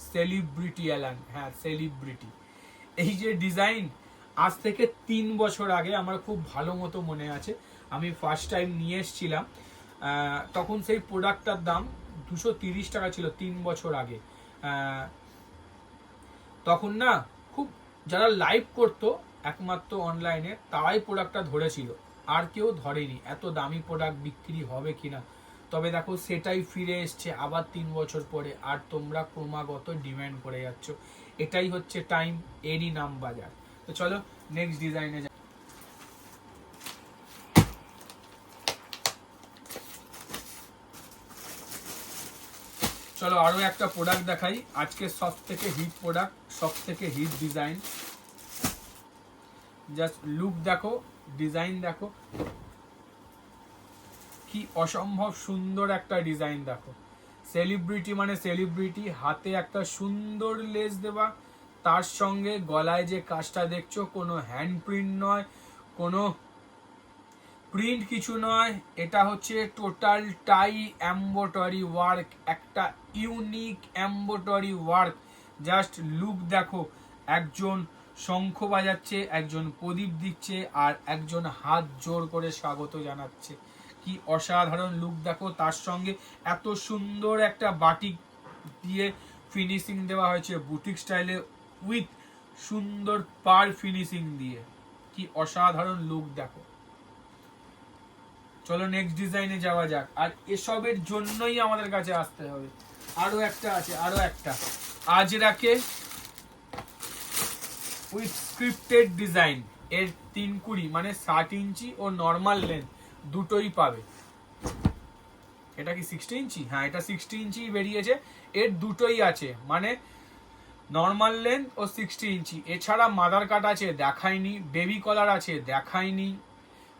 A: সেলিব্রিটি অ্যালান, হ্যাঁ সেলিব্রিটি। এই যে ডিজাইন আজ থেকে 3 বছর আগে আমার খুব ভালো মতো মনে আছে, আমি ফার্স্ট টাইম নিয়ে এসেছিলাম। তখন সেই প্রোডাক্টটার দাম 230 টাকা ছিল 3 বছর আগে। তখন না খুব যারা লাইভ করতো একমাত্র অনলাইনে তারাই প্রোডাক্টটা ধরেছিল, আর কেউ ধরেনি এত দামি প্রোডাক্ট বিক্রি হবে কিনা। তবে দেখো সেটাই ফিরে এসছে আবার 3 বছর পরে, আর তোমরা ক্রমাগত ডিমান্ড করে যাচ্ছ। এটাই হচ্ছে টাইম, এরই নাম বাজার। তো চলো নেক্সট ডিজাইনে যাই। চলো আরো একটা প্রোডাক্ট দেখাই, আজকে সব থেকে হিট প্রোডাক্ট, সব থেকে হিট ডিজাইন। জাস্ট লুক দেখো, ডিজাইন দেখো, কি অসম্ভব সুন্দর একটা ডিজাইন দেখো। সেলিব্রিটি মানে সেলিব্রিটি, হাতে একটা সুন্দর লেস দেওয়া, তার সঙ্গে গলায় যে কাজটা দেখছো কোনো হ্যান্ড প্রিন্ট নয়, কোনো প্রিন্ট কিছু নয়, এটা হচ্ছে টোটাল টাই এমব্রয়ডারি ওয়ার্ক, একটা unique embroidery work. Just look দেখো, একজন শঙ্খ বাজাচ্ছে, একজন প্রদীপ দিচ্ছে, আর একজন হাত জোর করে স্বাগত জানাচ্ছে। কি অসাধারণ লুক দেখো, তার সঙ্গে এত সুন্দর একটা বাটিক দিয়ে ফিনিশিং দেওয়া হয়েছে বুটিক স্টাইলে, উইথ সুন্দর পার ফিনিশিং দিয়ে। কি অসাধারণ লুক দেখো। চলো নেক্সট ডিজাইনে যাওয়া যাক। আর এসবের জন্যই আমাদের কাছে আসতে হবে। আরো একটা আছে, আরো একটা আজরাকে উইথ স্ক্রিপ্টেড ডিজাইন, এর 3 মানে 60 ইঞ্চি ও নর্মাল লেন্থ দুটোই পাবে। এটা কি 60 ইঞ্চি? হ্যাঁ এটা 60 ইঞ্চি বেরিয়েছে, এর দুটোই আছে, মানে নর্মাল লেন্থ ও 60 ইঞ্চি। এছাড়া মাদার কাট আছে দেখাইনি, বেবি কলার আছে দেখাইনি,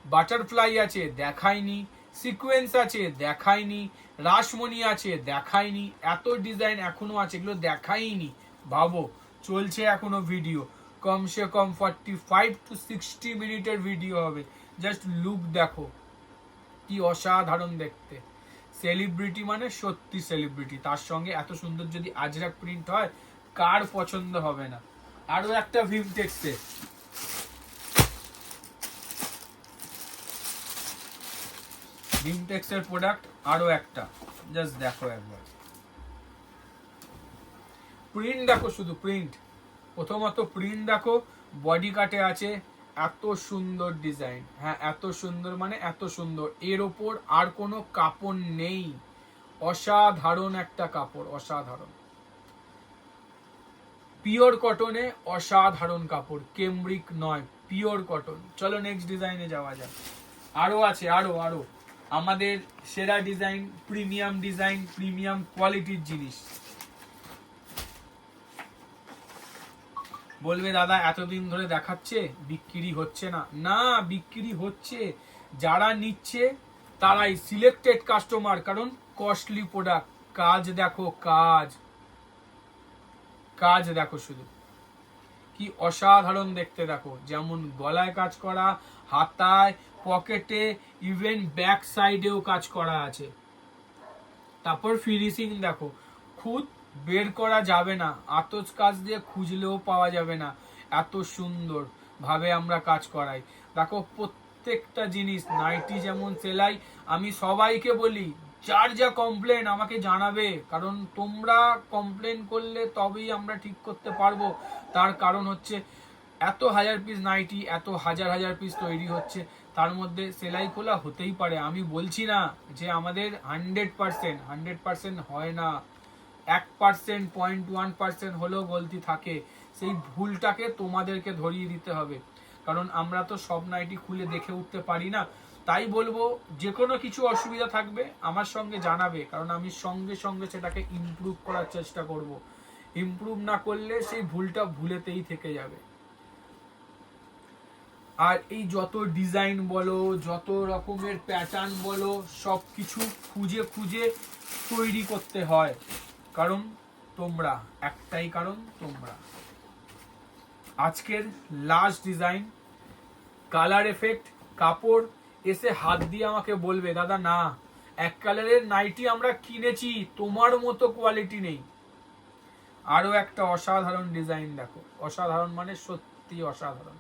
A: বাটারফ্লাই আছে দেখাইনি, সিকোয়েন্স আছে দেখাইনি, রাসমণি আছে দেখাইনি, এত ডিজাইন এখনো আছে, এগুলো দেখাইনি। ভাবো চলছে এখনো ভিডিও, কমসে কম 45 to 60 মিনিটের ভিডিও হবে। জাস্ট লুক দেখো, কি অসাধারণ দেখতে। সেলিব্রিটি মানে সত্যি সেলিব্রিটি, তার সঙ্গে এত সুন্দর যদি আজরাক প্রিন্ট হয় কার পছন্দ হবে না। আরো একটা ভিমটেক্সে, ভিমটেক্সের প্রোডাক্ট আরো একটা, জাস্ট দেখো একবার প্রিন্ট দেখো, শুধু প্রিন্ট, প্রথমত প্রিন্ট দেখো, বডি কাটে আছে, এত সুন্দর ডিজাইন, হ্যাঁ এত সুন্দর মানে এত সুন্দর, এর ওপর আর কোনো কাপড় নেই। অসাধারণ একটা কাপড়, অসাধারণ পিওর কটনে, অসাধারণ কাপড়, কেমব্রিক নয়, পিওর কটন। চলো নেক্সট ডিজাইনে যাওয়া যাক। আরো আছে, আরো আরো আমাদের সেরা ডিজাইন, প্রিমিয়াম ডিজাইন, প্রিমিয়াম কোয়ালিটির জিনিস। বলবে দাদা এতদিন ধরে দেখাচ্ছে বিক্রি হচ্ছে না, না বিক্রি হচ্ছে। যারা নিচ্ছে তারাই সিলেক্টেড কাস্টমার, কারণ কস্টলি প্রোডাক্ট। কাজ দেখো, কাজ কাজ দেখো, শুধু কি অসাধারণ দেখতে দেখো, যেমন গলায় কাজ করা, হাতায়, পকেটে, ইভেন ব্যাক সাইডেও কাজ করা আছে। তারপর ফিনিশিং দেখো, খুদ বের করা যাবে না, আতজ কাজ দিয়ে খুঁজলেও পাওয়া যাবে না, এত সুন্দর ভাবে আমরা কাজ করাই। দেখো প্রত্যেকটা জিনিস, নাইটি যেমন সেলাই, আমি সবাইকে বলি যার যা কমপ্লেন আমাকে জানাবে, কারণ তোমরা কমপ্লেন করলে তবেই আমরা ঠিক করতে পারবো। তার কারণ হচ্ছে এত হাজার পিস নাইটি, এত হাজার হাজার পিস তৈরি হচ্ছে, তার মধ্যে সেলাই খোলা হতেই পারে। আমি বলছি না যে আমাদের 100% হয় না, 1%, 0.1% হলেও গলতি থাকে। সেই ভুলটাকে তোমাদেরকে ধরিয়ে দিতে হবে, কারণ আমরা তো সব নাইটি খুলে দেখে উঠতে পারি না। তাই বলবো যে কোনো কিছু অসুবিধা থাকবে আমার সঙ্গে জানাবে, কারণ আমি সঙ্গে সঙ্গে সেটাকে ইমপ্রুভ করার চেষ্টা করব। ইমপ্রুভ না করলে সেই ভুলটা ভুলেতেই থেকে যাবে। আর এই যত ডিজাইন বলো, যত রকমের প্যাটার্ন বলো, সব কিছু খুঁজে খুঁজে তৈরি করতে হয়, কারণ তোমরা, একটাই কারণ তোমরা। আজকের লাস্ট ডিজাইন, কালার এফেক্ট, কাপড় এসে হাত দিয়ে আমাকে বলবে দাদা না, এক কালারের নাইটি আমরা কিনেছি, তোমার মতো কোয়ালিটি নেই। আরো একটা অসাধারণ ডিজাইন দেখো, অসাধারণ মানে সত্যি অসাধারণ।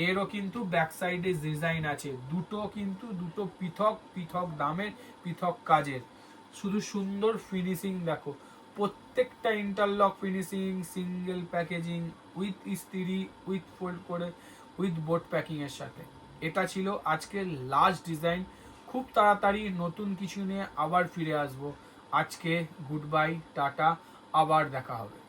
A: এরও কিন্তু ব্যাক সাইডে ডিজাইন আছে, দুটো কিন্তু দুটো পৃথক পৃথক দামের, পৃথক কাজের। শুধু সুন্দর ফিনিশিং দেখো, প্রত্যেকটা interlock finishing, single packaging, with ইস্ত্রি, উইথ ফোল্ড করে, উইথ বোট প্যাকিং এর সাথে। এটা ছিল আজকের লাস্ট ডিজাইন। খুব তাড়াতাড়ি নতুন কিছু নিয়ে আবার ফিরে আসবো। আজকে গুড বাই, টাটা, আবার দেখা হবে।